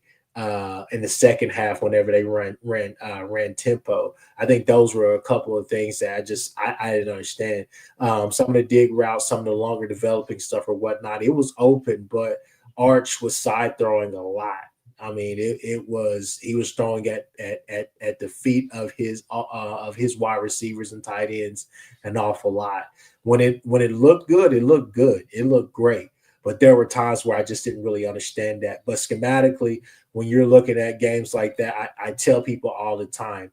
S1: second half whenever they ran tempo. I think those were a couple of things that I didn't understand. Some of the dig routes, some of the longer developing stuff or whatnot, it was open, but Arch was side throwing a lot. I mean, he was throwing at the feet of his wide receivers and tight ends an awful lot. When it looked good, it looked good. It looked great. But there were times where I just didn't really understand that. But schematically, when you're looking at games like that, I tell people all the time,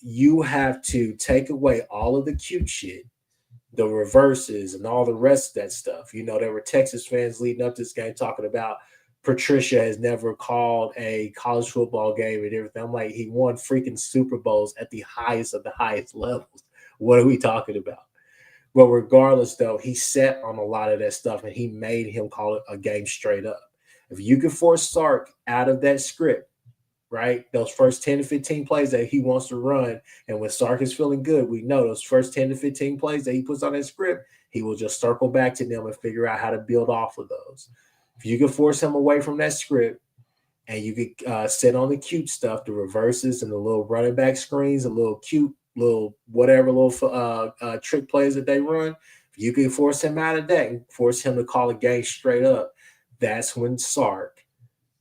S1: you have to take away all of the cute shit, the reverses, and all the rest of that stuff. There were Texas fans leading up to this game talking about Patricia has never called a college football game and everything. I'm like, he won freaking Super Bowls at the highest of the highest levels. What are we talking about? But regardless, though, he set on a lot of that stuff, and he made him call it a game straight up. If you can force Sark out of that script, right, those first 10 to 15 plays that he wants to run, and when Sark is feeling good, we know those first 10 to 15 plays that he puts on that script, he will just circle back to them and figure out how to build off of those. If you can force him away from that script, and you could sit on the cute stuff, the reverses and the little running back screens, a little cute, little whatever little trick plays that they run, if you can force him out of that and force him to call a game straight up, that's when Sark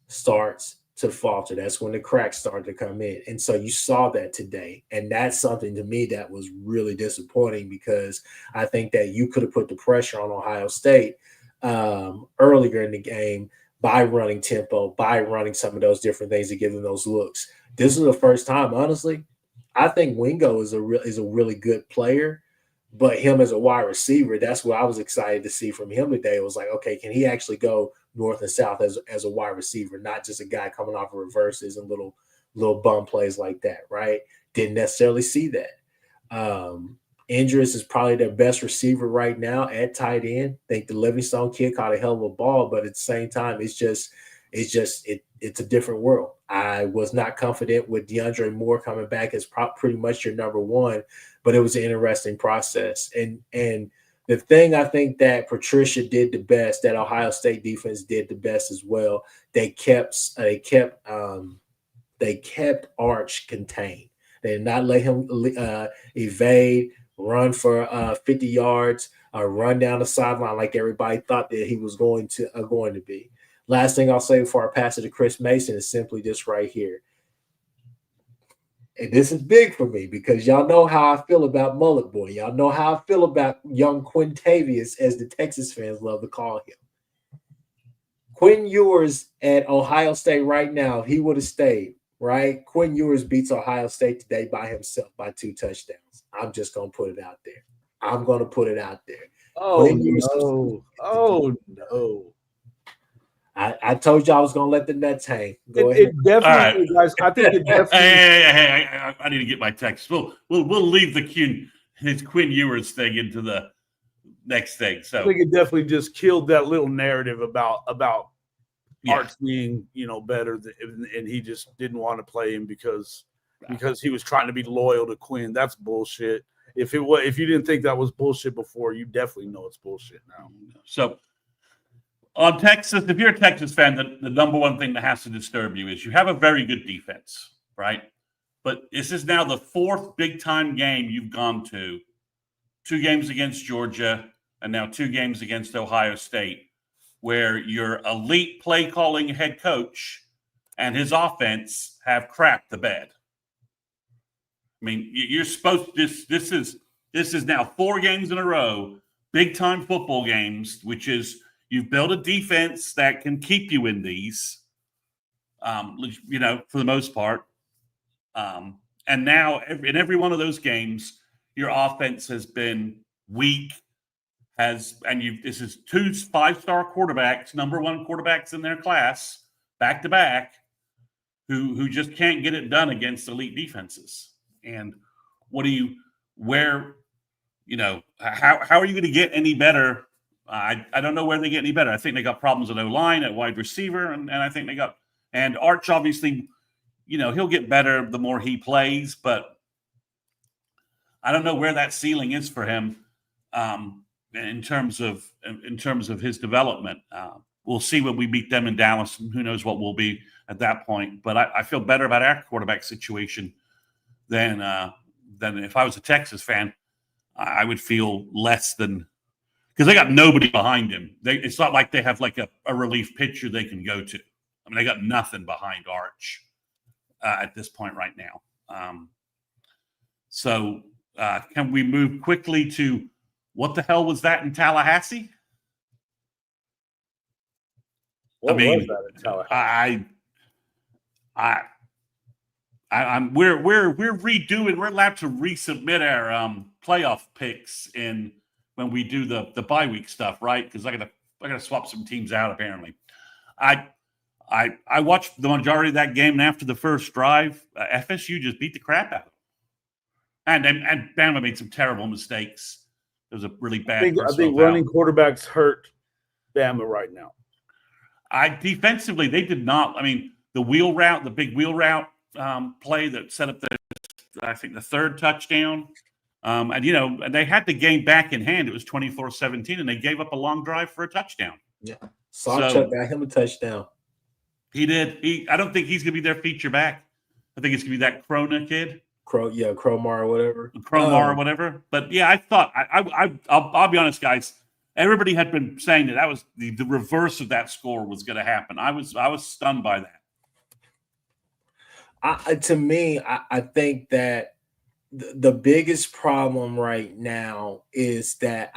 S1: starts to falter. That's when the cracks start to come in. And so you saw that today. And that's something to me that was really disappointing, because I think that you could have put the pressure on Ohio State earlier in the game by running tempo, by running some of those different things to give them those looks. This is the first time, honestly. I think Wingo is a really good player, but him as a wide receiver, that's what I was excited to see from him today. It was like, okay, can he actually go north and south as a wide receiver, not just a guy coming off of reverses and little bum plays like that, right? Didn't necessarily see that. Andrews is probably their best receiver right now at tight end. I think the Livingstone kid caught a hell of a ball, but at the same time, it's a different world. I was not confident with DeAndre Moore coming back as pretty much your number one, but it was an interesting process. And the thing I think that Patricia did the best, that Ohio State defense did the best as well, they kept They kept Arch contained. They did not let him evade, run for 50 yards, or run down the sideline like everybody thought that he was going to be. Last thing I'll say before I pass it to Chris Mason is simply this right here. And this is big for me because y'all know how I feel about Mullet Boy. Y'all know how I feel about young Quintavious, as the Texas fans love to call him. Quinn Ewers at Ohio State right now, if he would have stayed, right? Quinn Ewers beats Ohio State today by himself by 2 touchdowns. I'm just going to put it out there. I'm going to put it out there.
S3: Oh, no. Oh, no.
S1: I told you I was going to let the Nets hang. Go
S3: It
S1: ahead.
S3: definitely, guys. I think it definitely.
S2: Hey, I need to get my text. We'll leave his Quinn Ewers thing into the next thing. So
S3: I think it definitely just killed that little narrative about Arch being, better, and he just didn't want to play him because he was trying to be loyal to Quinn. That's bullshit. If you didn't think that was bullshit before, you definitely know it's bullshit now.
S2: So on Texas, if you're a Texas fan, the number one thing that has to disturb you is you have a very good defense, right? But this is now the 4th big-time game you've gone to. 2 games against Georgia and now 2 games against Ohio State, where your elite play-calling head coach and his offense have crapped the bed. I mean, you're supposed to – this is now 4 games in a row, big-time football games, which is – you've built a defense that can keep you in these, for the most part. And now in every one of those games, your offense has been weak. This is 2 5-star quarterbacks, number 1 quarterbacks in their class, back to back, who just can't get it done against elite defenses. And how are you going to get any better? I don't know where they get any better. I think they got problems at O-line, at wide receiver, and I think they got – and Arch, obviously, he'll get better the more he plays, but I don't know where that ceiling is for him in terms of his development. We'll see when we beat them in Dallas, and who knows what we'll be at that point. But I feel better about our quarterback situation than if I was a Texas fan. I would feel less than – because they got nobody behind him. It's not like they have like a relief pitcher they can go to. I mean, they got nothing behind Arch at this point right now. So can we move quickly to what the hell was that in Tallahassee?
S3: What was that in Tallahassee?
S2: We're redoing. We're allowed to resubmit our playoff picks when we do the bye week stuff, right? Because I gotta swap some teams out apparently. I watched the majority of that game, and after the first drive, FSU just beat the crap out of them. And Bama made some terrible mistakes. It was a really bad.
S3: I think running quarterbacks hurt Bama right now.
S2: Defensively, they did not. I mean, the big wheel route play that set up the 3rd touchdown. And they had the game back in hand. It was 24-17, and they gave up a long drive for a touchdown. Yeah.
S1: Sawchuk got him a touchdown.
S2: He did. I don't think he's going to be their feature back. I think it's going to be that Krona kid.
S1: Cromar or whatever.
S2: Or whatever. But, yeah, I thought – I'll be honest, guys. Everybody had been saying that was the reverse of that score was going to happen. I was stunned by that.
S1: To me, I think that the biggest problem right now is that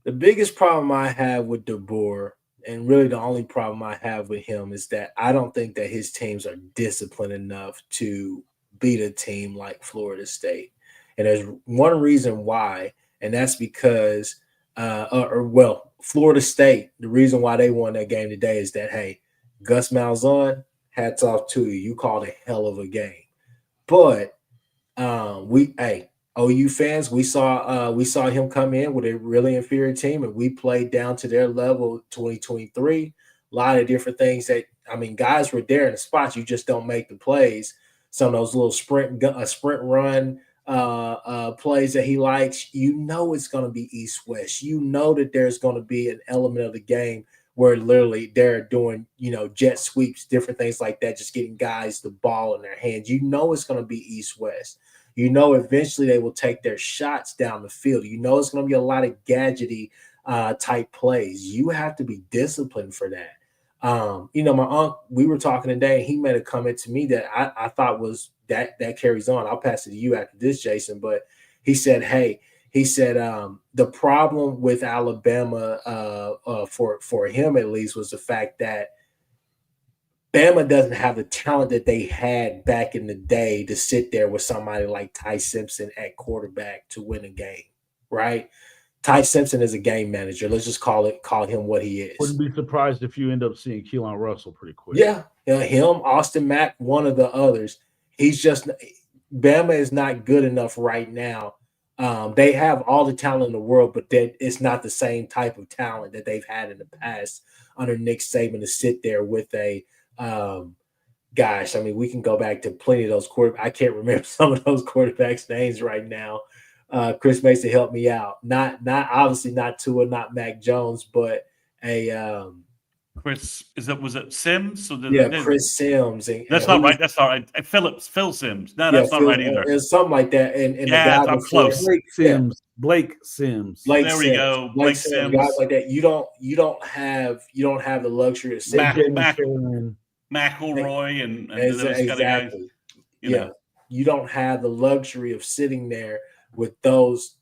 S1: the biggest problem I have with DeBoer, and really the only problem I have with him, is that I don't think that his teams are disciplined enough to beat a team like Florida State. And there's one reason why, and that's because Florida State, the reason why they won that game today is that, hey, Gus Malzahn, hats off to you. You called a hell of a game. But OU fans, we saw him come in with a really inferior team, and we played down to their level 2023. A lot of different things guys were there in the spots. You just don't make the plays. Some of those little sprint run plays that he likes, it's going to be east-west. You know that there's going to be an element of the game where literally they're doing, jet sweeps, different things like that, just getting guys the ball in their hands. It's going to be east-west. Eventually they will take their shots down the field. It's going to be a lot of gadgety type plays. You have to be disciplined for that. My uncle, we were talking today, and he made a comment to me that I thought was that carries on. I'll pass it to you after this, Jason. But he said, the problem with Alabama for him at least was the fact that Bama doesn't have the talent that they had back in the day to sit there with somebody like Ty Simpson at quarterback to win a game, right? Ty Simpson is a game manager. Let's just call him what he is.
S3: Wouldn't be surprised if you end up seeing Keelan Russell pretty quick.
S1: Yeah, him, Austin Mack, one of the others. Bama is not good enough right now. They have all the talent in the world, but it's not the same type of talent that they've had in the past under Nick Saban to sit there with a we can go back to plenty of those quarterbacks. I can't remember some of those quarterbacks' names right now. Chris Mason helped me out. Not obviously not Tua, not Mac Jones, but a
S2: Chris, was it Sims? So
S1: Chris Sims.
S2: That's not right. That's not right. Phil Sims. No, that's not right either.
S1: It's something like that. And the
S2: guy I'm close.
S3: Blake Sims.
S2: There we go. Blake Sims.
S1: Guys like that. You don't have the luxury of sitting
S2: McElroy and
S1: those kind of guys. You don't have the luxury of sitting there with those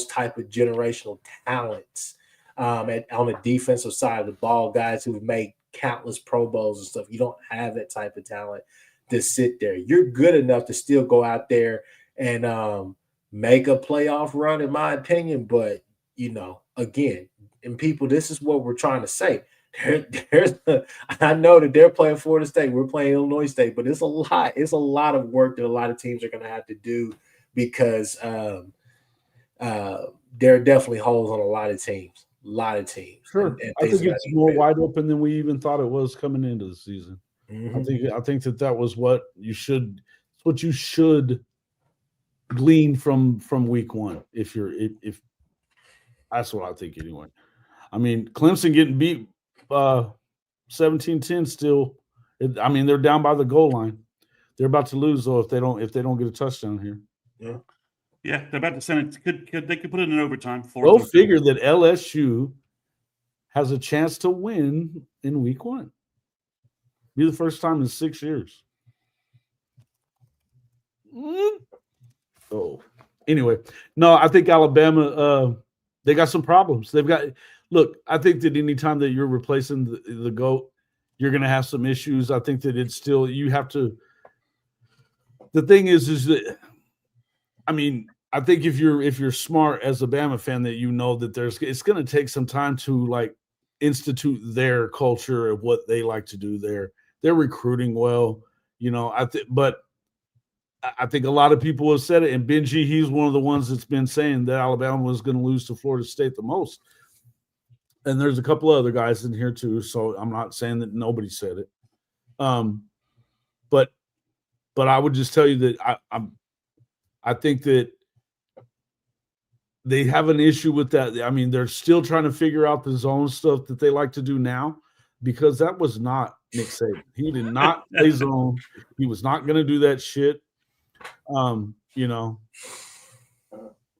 S1: type of generational talents on the defensive side of the ball, guys who've made countless Pro Bowls and stuff. You don't have that type of talent to sit there. You're good enough to still go out there and make a playoff run, in my opinion. But, again, and people, this is what we're trying to say. I know that they're playing Florida State. We're playing Illinois State, but it's a lot. It's a lot of work that a lot of teams are going to have to do because there are definitely holes on a lot of teams.
S3: Sure. And I think it's more wide open than we even thought it was coming into the season. Mm-hmm. I think that was what you should glean from week one. If that's what I think anyway. I mean, Clemson getting beat 17-10 still. They're down by the goal line. They're about to lose though if they don't get a touchdown here.
S2: Yeah, they're about to send it. They could put it in overtime.
S3: Go figure that LSU has a chance to win in week one. Be the first time in 6 years. Oh, anyway, no, I think Alabama. They got some problems. I think that anytime that you're replacing the GOAT, you're going to have some issues. I think that it's still you have to. The thing is that. I think if you're smart as a Bama fan, that that it's going to take some time to institute their culture of what they like to do there. They're recruiting well, but I think a lot of people have said it, and Benji, he's one of the ones that's been saying that Alabama was going to lose to Florida State the most. And there's a couple of other guys in here too, so I'm not saying that nobody said it. But I would just tell you that I think that they have an issue with that. They're still trying to figure out the zone stuff that they like to do now, because that was not Nick Saban. He did not play zone. He was not going to do that shit. Oh,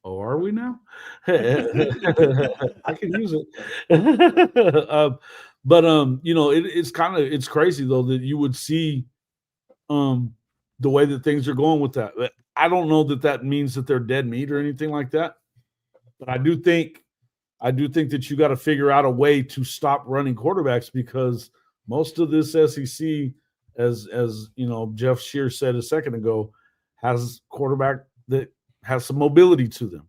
S3: are we now? I can use it. It's crazy though that you would see the way that things are going with that. I don't know that means that they're dead meat or anything like that. But I do think that you got to figure out a way to stop running quarterbacks, because most of this SEC, as Jeff Shear said a second ago, has quarterback that has some mobility to them.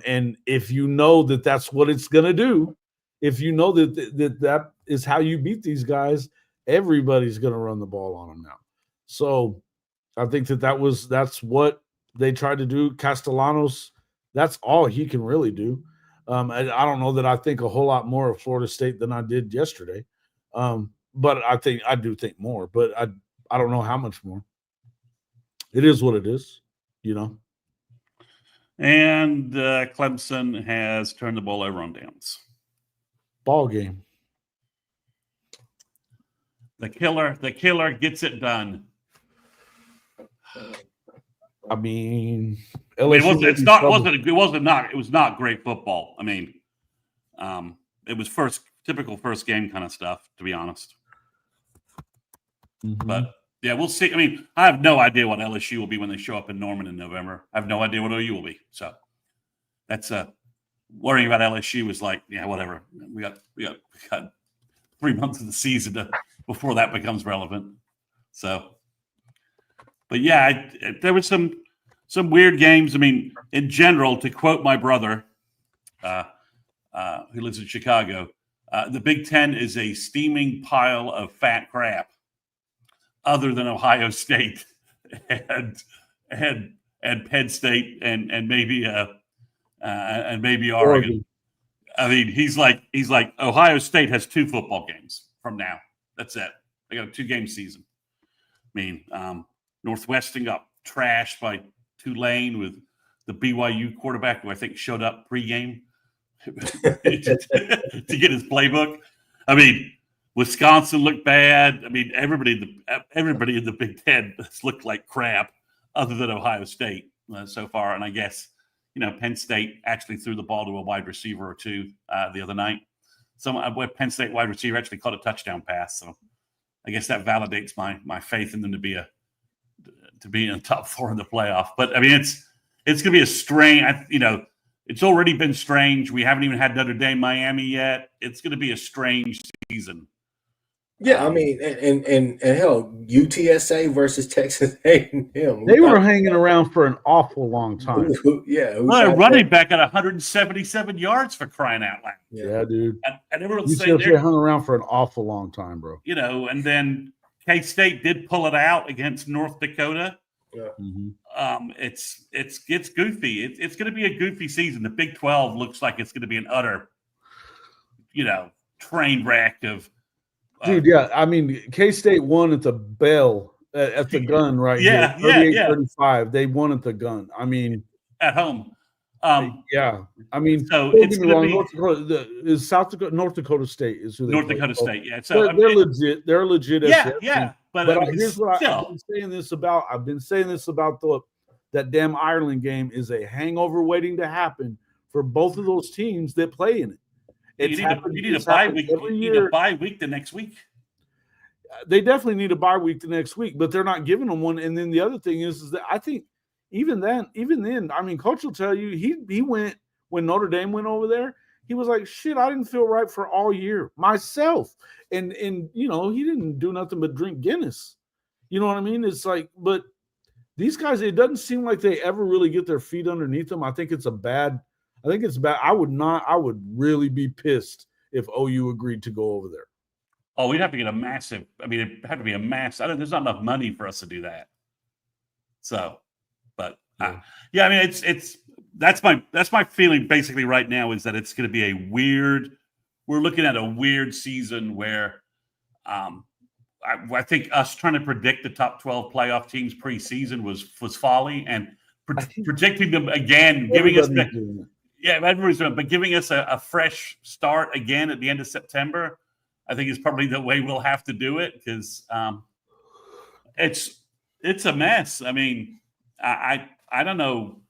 S3: And if you know that that's what it's going to do, if you know that is how you beat these guys, everybody's going to run the ball on them now. So I think that's what they tried to do. Castellanos, that's all he can really do. I don't know that I think a whole lot more of Florida State than I did yesterday. But I do think more, but I don't know how much more. It is what it is,
S2: And Clemson has turned the ball over on downs.
S3: Ball game.
S2: The killer gets it done.
S3: I mean,
S2: It was not great football. I mean, it was typical first game kind of stuff, to be honest.
S3: Mm-hmm.
S2: But yeah, we'll see. I mean, I have no idea what LSU will be when they show up in Norman in November. I have no idea what OU will be. So that's worrying about LSU was like, yeah, whatever. We got 3 months of the season before that becomes relevant. So, but yeah, there was some weird games. I mean, in general, to quote my brother, who lives in Chicago, the Big Ten is a steaming pile of fat crap, other than Ohio State and Penn State and maybe Oregon. I mean, he's like Ohio State has 2 football games from now. That's it. They got a 2-game season. I mean, Northwestern got trashed by Tulane with the BYU quarterback who I think showed up pregame to get his playbook. I mean, Wisconsin looked bad. I mean, everybody in the Big Ten has looked like crap, other than Ohio State so far. And I guess Penn State actually threw the ball to a wide receiver or 2 the other night. Penn State wide receiver actually caught a touchdown pass. So I guess that validates my faith in them to be in the top 4 in the playoff. But I mean, it's going to be a strange. It's already been strange. We haven't even had Notre Dame, Miami yet. It's going to be a strange season.
S1: Yeah, I mean, and hell, UTSA versus Texas A&M.
S3: They were hanging around for an awful long time.
S2: Running back at 177 yards for crying out loud.
S3: Yeah, dude.
S2: And everyone's saying
S3: UTSA hung around for an awful long time, bro.
S2: And then K-State did pull it out against North Dakota.
S1: Yeah.
S3: Mm-hmm.
S2: It's goofy. It's going to be a goofy season. The Big 12 looks like it's going to be an utter, train wreck of.
S3: Dude, yeah. I mean, K-State won at the bell, at the gun right here. 38-35. They won at the gun. I mean.
S2: At home.
S3: Yeah. I mean,
S2: so it's going
S3: to be. North Dakota State is who they
S2: North
S3: play.
S2: Dakota State, yeah. So
S3: they're legit. They're legit.
S2: Yeah. But
S3: here's what I've been saying this about. I've been saying this about that damn Ireland game is a hangover waiting to happen for both of those teams that play in it.
S2: You need a bye week. You need a bye week the next week.
S3: They definitely need a bye week the next week, but they're not giving them one. And then the other thing is that I think even then, I mean, Coach will tell you he went when Notre Dame went over there. He was like, shit, I didn't feel right for all year myself. And he didn't do nothing but drink Guinness. You know what I mean? It's like, but these guys, it doesn't seem like they ever really get their feet underneath them. I think it's bad. I would really be pissed if OU agreed to go over there.
S2: Oh, we'd have to get it'd have to be a mass. There's not enough money for us to do that. So, but I mean, that's my feeling basically right now is that it's going to be we're looking at a weird season where I think us trying to predict the top 12 playoff teams preseason was folly, and predicting them again, giving us everybody's doing it, but giving us a fresh start again at the end of September, I think is probably the way we'll have to do it, because it's a mess. I mean, I don't know.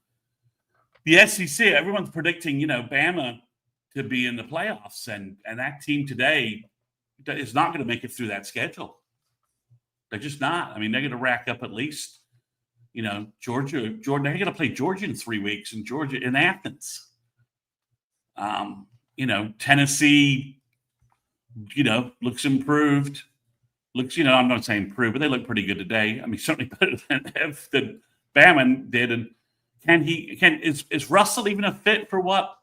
S2: The SEC, everyone's predicting, Bama to be in the playoffs, and that team today is not going to make it through that schedule. They're just not. I mean, they're going to rack up at least, Jordan. They're going to play Georgia in 3 weeks, and Georgia in Athens. Tennessee, looks improved. I'm not saying improved, but they look pretty good today. I mean, certainly better than Bama did. And is Russell even a fit for what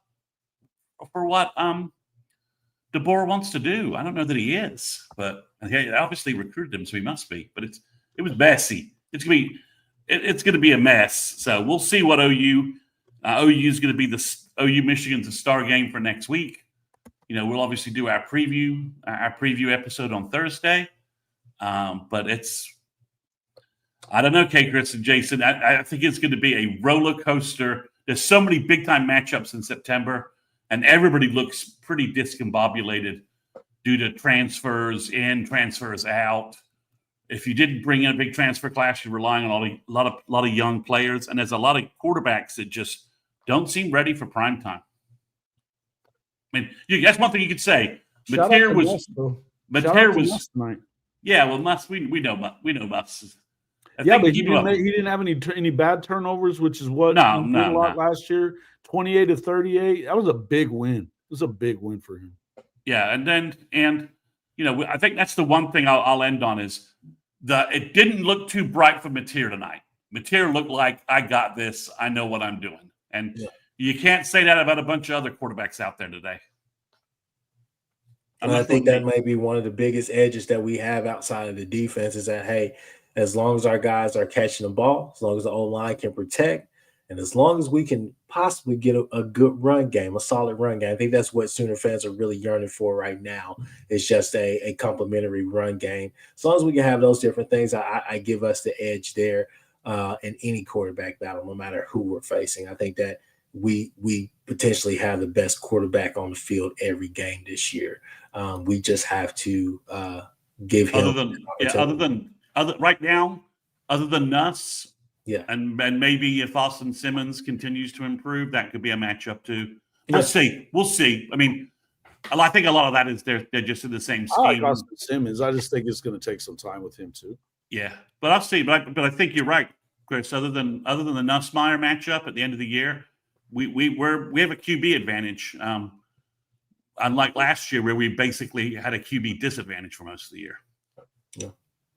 S2: DeBoer wants to do? I don't know that he is, but he obviously recruited him, so he must be. But it was messy. It's gonna be a mess. So we'll see what OU is going to be. OU Michigan's a star game for next week. We'll obviously do our preview episode on Thursday. But I don't know, Kchris and Jason. I think it's going to be a roller coaster. There's so many big time matchups in September, and everybody looks pretty discombobulated due to transfers in, transfers out. If you didn't bring in a big transfer class, you're relying on a lot of young players, and there's a lot of quarterbacks that just don't seem ready for prime time. I mean, that's one thing you could say. Mateer was
S3: tonight.
S2: Yeah, well, Muss, we know Muss.
S3: But he didn't have any bad turnovers, which is what he did a lot last year. 28 to 38. That was a big win. It was a big win for him.
S2: Yeah, and I think that's the one thing I'll end on is it didn't look too bright for Mateer tonight. Mateer looked like, I got this. I know what I'm doing. And you can't say that about a bunch of other quarterbacks out there today.
S1: And I think that may be one of the biggest edges that we have outside of the defense is that, hey, as long as our guys are catching the ball, as long as the O-line can protect, and as long as we can possibly get a good run game, a solid run game, I think that's what Sooner fans are really yearning for right now. It's just a complimentary run game. As long as we can have those different things, I give us the edge there in any quarterback battle, no matter who we're facing. I think that we potentially have the best quarterback on the field every game this year. We just have to give him
S2: right now, other than Nuss,
S1: and
S2: maybe if Austin Simmons continues to improve, that could be a matchup too. We'll see. I mean, I think a lot of that is they're just in the same scheme.
S3: I like Austin Simmons. I just think it's going to take some time with him too.
S2: Yeah, but I'll see. But I think you're right, Chris. Other than the Nussmeier matchup at the end of the year, we have a QB advantage. Unlike last year, where we basically had a QB disadvantage for most of the year.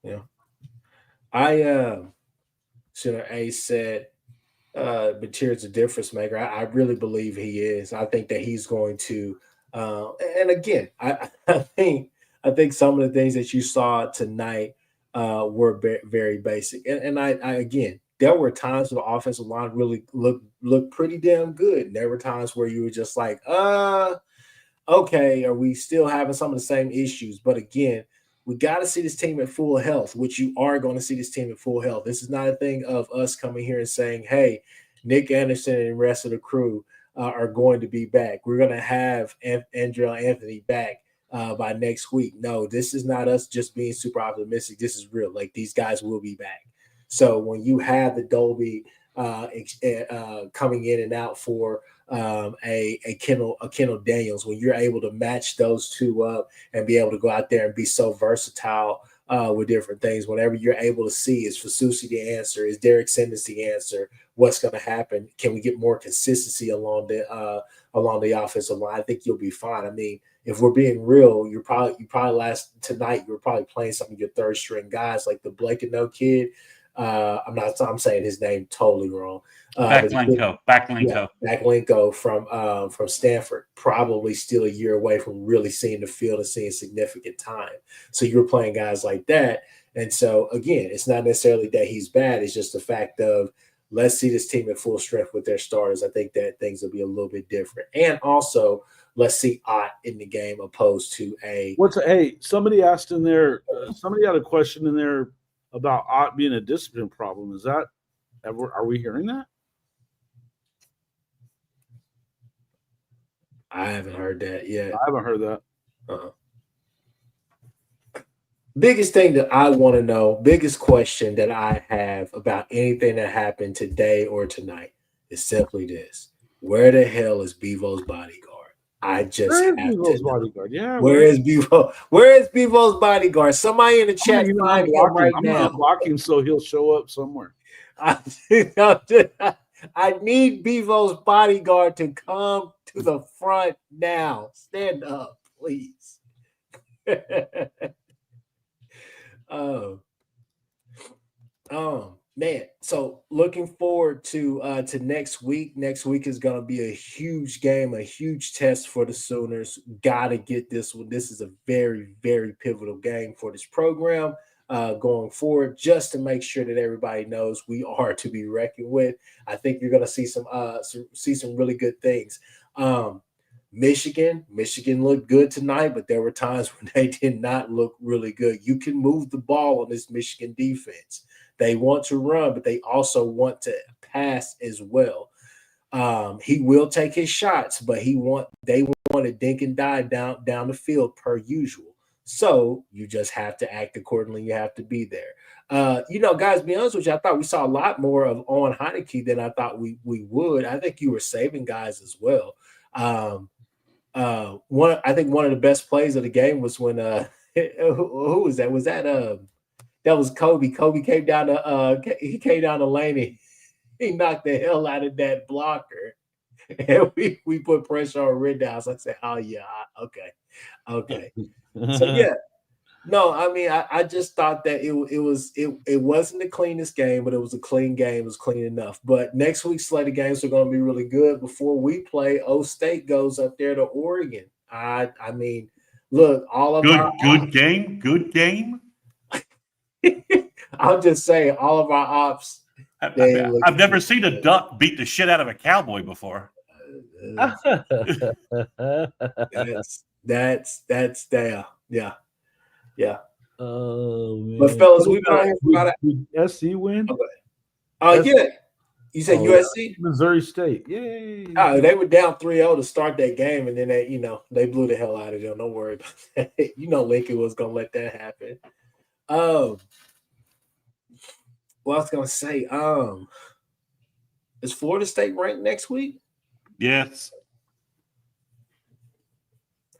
S1: Yeah. I Senator A said Mateer's a difference maker. I really believe he is. I think that he's going to and again, I think some of the things that you saw tonight were very basic. And I again, there were times where the offensive line really looked pretty damn good. And there were times where you were just like, okay, are we still having some of the same issues? But again, we got to see this team at full health, which you are going to see this team at full health. This is not a thing of us coming here and saying, hey, Nick Anderson and the rest of the crew are going to be back. We're going to have Andrew Anthony back by next week. No, this is not us just being super optimistic. This is real. Like, these guys will be back. So when you have the Dolby coming in and out for a Kendall Daniels, when you're able to match those two up and be able to go out there and be so versatile with different things, whenever you're able to see, is Fasusi the answer? Is Derek Sanders the answer? What's going to happen? Can we get more consistency along the offensive line? I think you'll be fine. I mean, if we're being real, you probably tonight you were probably playing some of your third string guys like the Blake and No kid. I'm saying his name totally wrong. Backlinko from Stanford, probably still a year away from really seeing the field and seeing significant time. So you're playing guys like that. And so again, it's not necessarily that he's bad. It's just the fact of, let's see this team at full strength with their starters. I think that things will be a little bit different. And also, let's see Ott in the game opposed to
S3: somebody asked in there, somebody had a question in there about Ott being a discipline problem. Is that are we hearing that?
S1: I haven't heard that yet.
S3: I haven't heard that.
S1: Biggest thing that I want to know, biggest question that I have about anything that happened today or tonight is simply this: where the hell is Bevo's bodyguard? I just have to know.
S3: Yeah,
S1: where is Bevo? Where is Bevo's bodyguard? Somebody in the chat find him right now.
S3: I'm blocking so he'll show up somewhere.
S1: I need Bevo's bodyguard to come to the front now. Stand up, please. Man. So looking forward to next week. Next week is going to be a huge game, a huge test for the Sooners. Got to get this one. This is a very, very pivotal game for this program going forward, just to make sure that everybody knows we are to be reckoned with. I think you're going to see some really good things. Michigan looked good tonight, but there were times when they did not look really good. You can move the ball on this Michigan defense. They want to run, but they also want to pass as well. He will take his shots, but they want to dink and dive down the field per usual. So you just have to act accordingly. You have to be there. Guys, be honest with you, I thought we saw a lot more of Owen Heineke than I thought we would. I think you were saving guys as well. I think one of the best plays of the game was when who was that? Was that was Kobe? Kobe came down the lane and he knocked the hell out of that blocker. And we put pressure on Rittenhouse. I said, oh yeah, okay. So yeah. No, I mean, I just thought that it wasn't the cleanest game, but it was a clean game. It was clean enough. But next week's slate of games are going to be really good. Before we play, O State goes up there to Oregon. I mean, look, all of
S2: good game.
S1: I'll just say all of our ops.
S2: I've never seen a duck beat the shit out of a cowboy before.
S1: That's there. Yeah.
S3: Oh, man.
S1: But fellas, we've been on here for about
S3: SC win?
S1: Okay. Yeah. You said USC?
S3: Missouri State. Yay.
S1: Oh, they were down 3-0 to start that game, and then they blew the hell out of them. Don't worry about that. Lincoln was gonna let that happen. What I was gonna say, is Florida State ranked next week?
S2: Yes.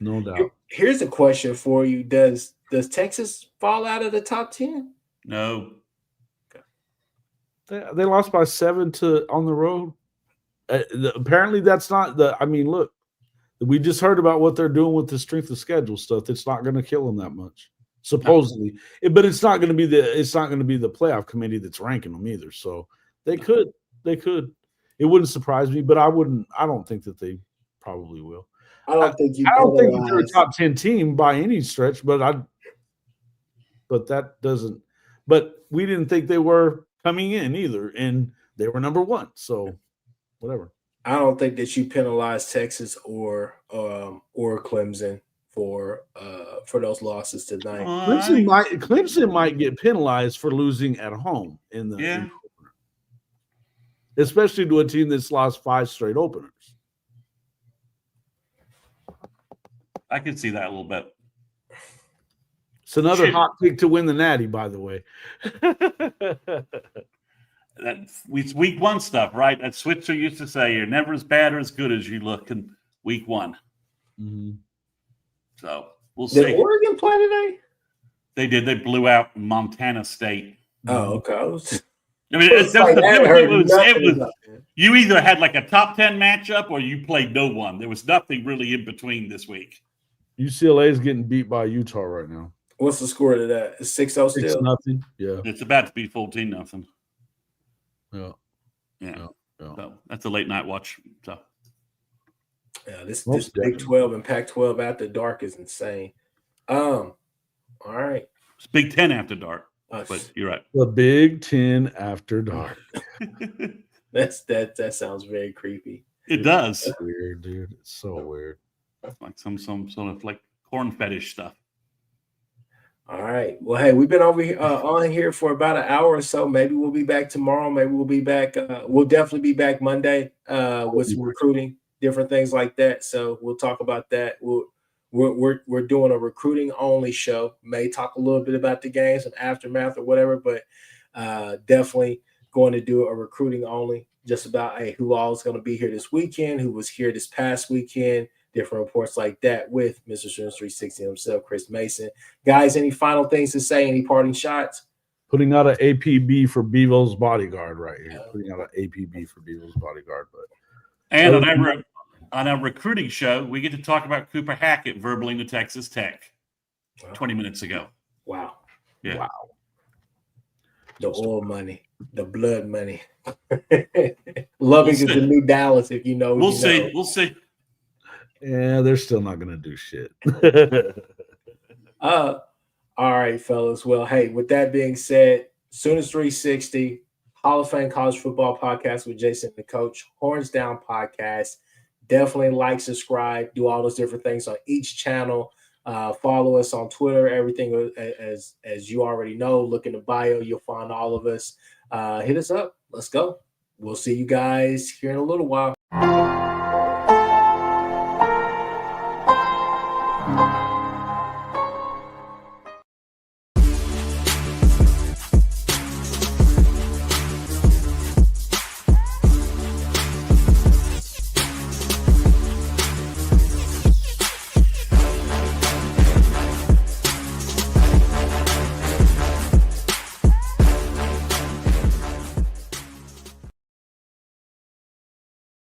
S3: No doubt.
S1: Here's a question for you. Does Texas fall out of the top 10?
S2: No.
S3: They lost by 7 on the road. Apparently, that's not the. I mean, look, we just heard about what they're doing with the strength of schedule stuff. It's not going to kill them that much, supposedly. But it's not going to be the playoff committee that's ranking them either. So they could. It wouldn't surprise me, but I don't think that they probably will.
S1: I don't think
S3: they're a top 10 team by any stretch, but that doesn't. But we didn't think they were coming in either, and they were number 1. So whatever.
S1: I don't think that you penalize Texas or Clemson for those losses tonight.
S3: Clemson might get penalized for losing at home in the opener, especially to a team that's lost 5 straight openers.
S2: I can see that a little bit.
S3: It's another hot pick to win the Natty, by the way.
S2: That's week 1 stuff, right? That Switzer used to say, "You're never as bad or as good as you look in week 1."
S3: Mm-hmm.
S2: So we'll see.
S1: Did Oregon play today?
S2: They did. They blew out Montana State.
S1: Oh, okay.
S2: You either had like a top 10 matchup or you played no one. There was nothing really in between this week.
S3: UCLA is getting beat by Utah right now.
S1: What's the score to that? Is 6-0 still?
S3: 6-0. Yeah.
S2: It's about to be 14-0.
S3: Yeah.
S2: So that's a late night watch. So
S1: yeah, this Big 12 and Pac-12 after dark is insane. All right.
S2: It's Big 10 after dark. But you're right.
S3: The Big 10 after dark.
S1: That sounds very creepy.
S2: It does.
S3: It's weird, dude. It's so weird.
S2: Like some sort of like corn fetish stuff.
S1: All right. Well, hey, we've been over here on here for about an hour or so. Maybe we'll be back tomorrow. Maybe we'll be back. We'll definitely be back Monday with some recruiting, different things like that. So we'll talk about that. We're doing a recruiting only show. May talk a little bit about the games and aftermath or whatever, but definitely going to do a recruiting only. Just about who all is going to be here this weekend, who was here this past weekend. Different reports like that with Mr. Students 360 himself, Chris Mason. Guys, any final things to say? Any parting shots?
S3: Putting out an APB for Bevo's bodyguard right here. Putting out an APB for Bevo's bodyguard.
S2: And on our recruiting show, we get to talk about Cooper Hackett verbaling to Texas Tech 20 minutes ago.
S1: Wow.
S2: Yeah.
S3: Wow.
S1: The oil money, the blood money. Lubbock is the new Dallas, if you know.
S2: We'll see. We'll see.
S3: Yeah, they're still not going to do shit.
S1: All right, fellas. Well, hey, with that being said, Sooners 360, Hall of Fame College Football Podcast with Jason the Coach, Horns Down Podcast. Definitely like, subscribe, do all those different things on each channel. Follow us on Twitter, everything as you already know. Look in the bio, you'll find all of us. Hit us up. Let's go. We'll see you guys here in a little while.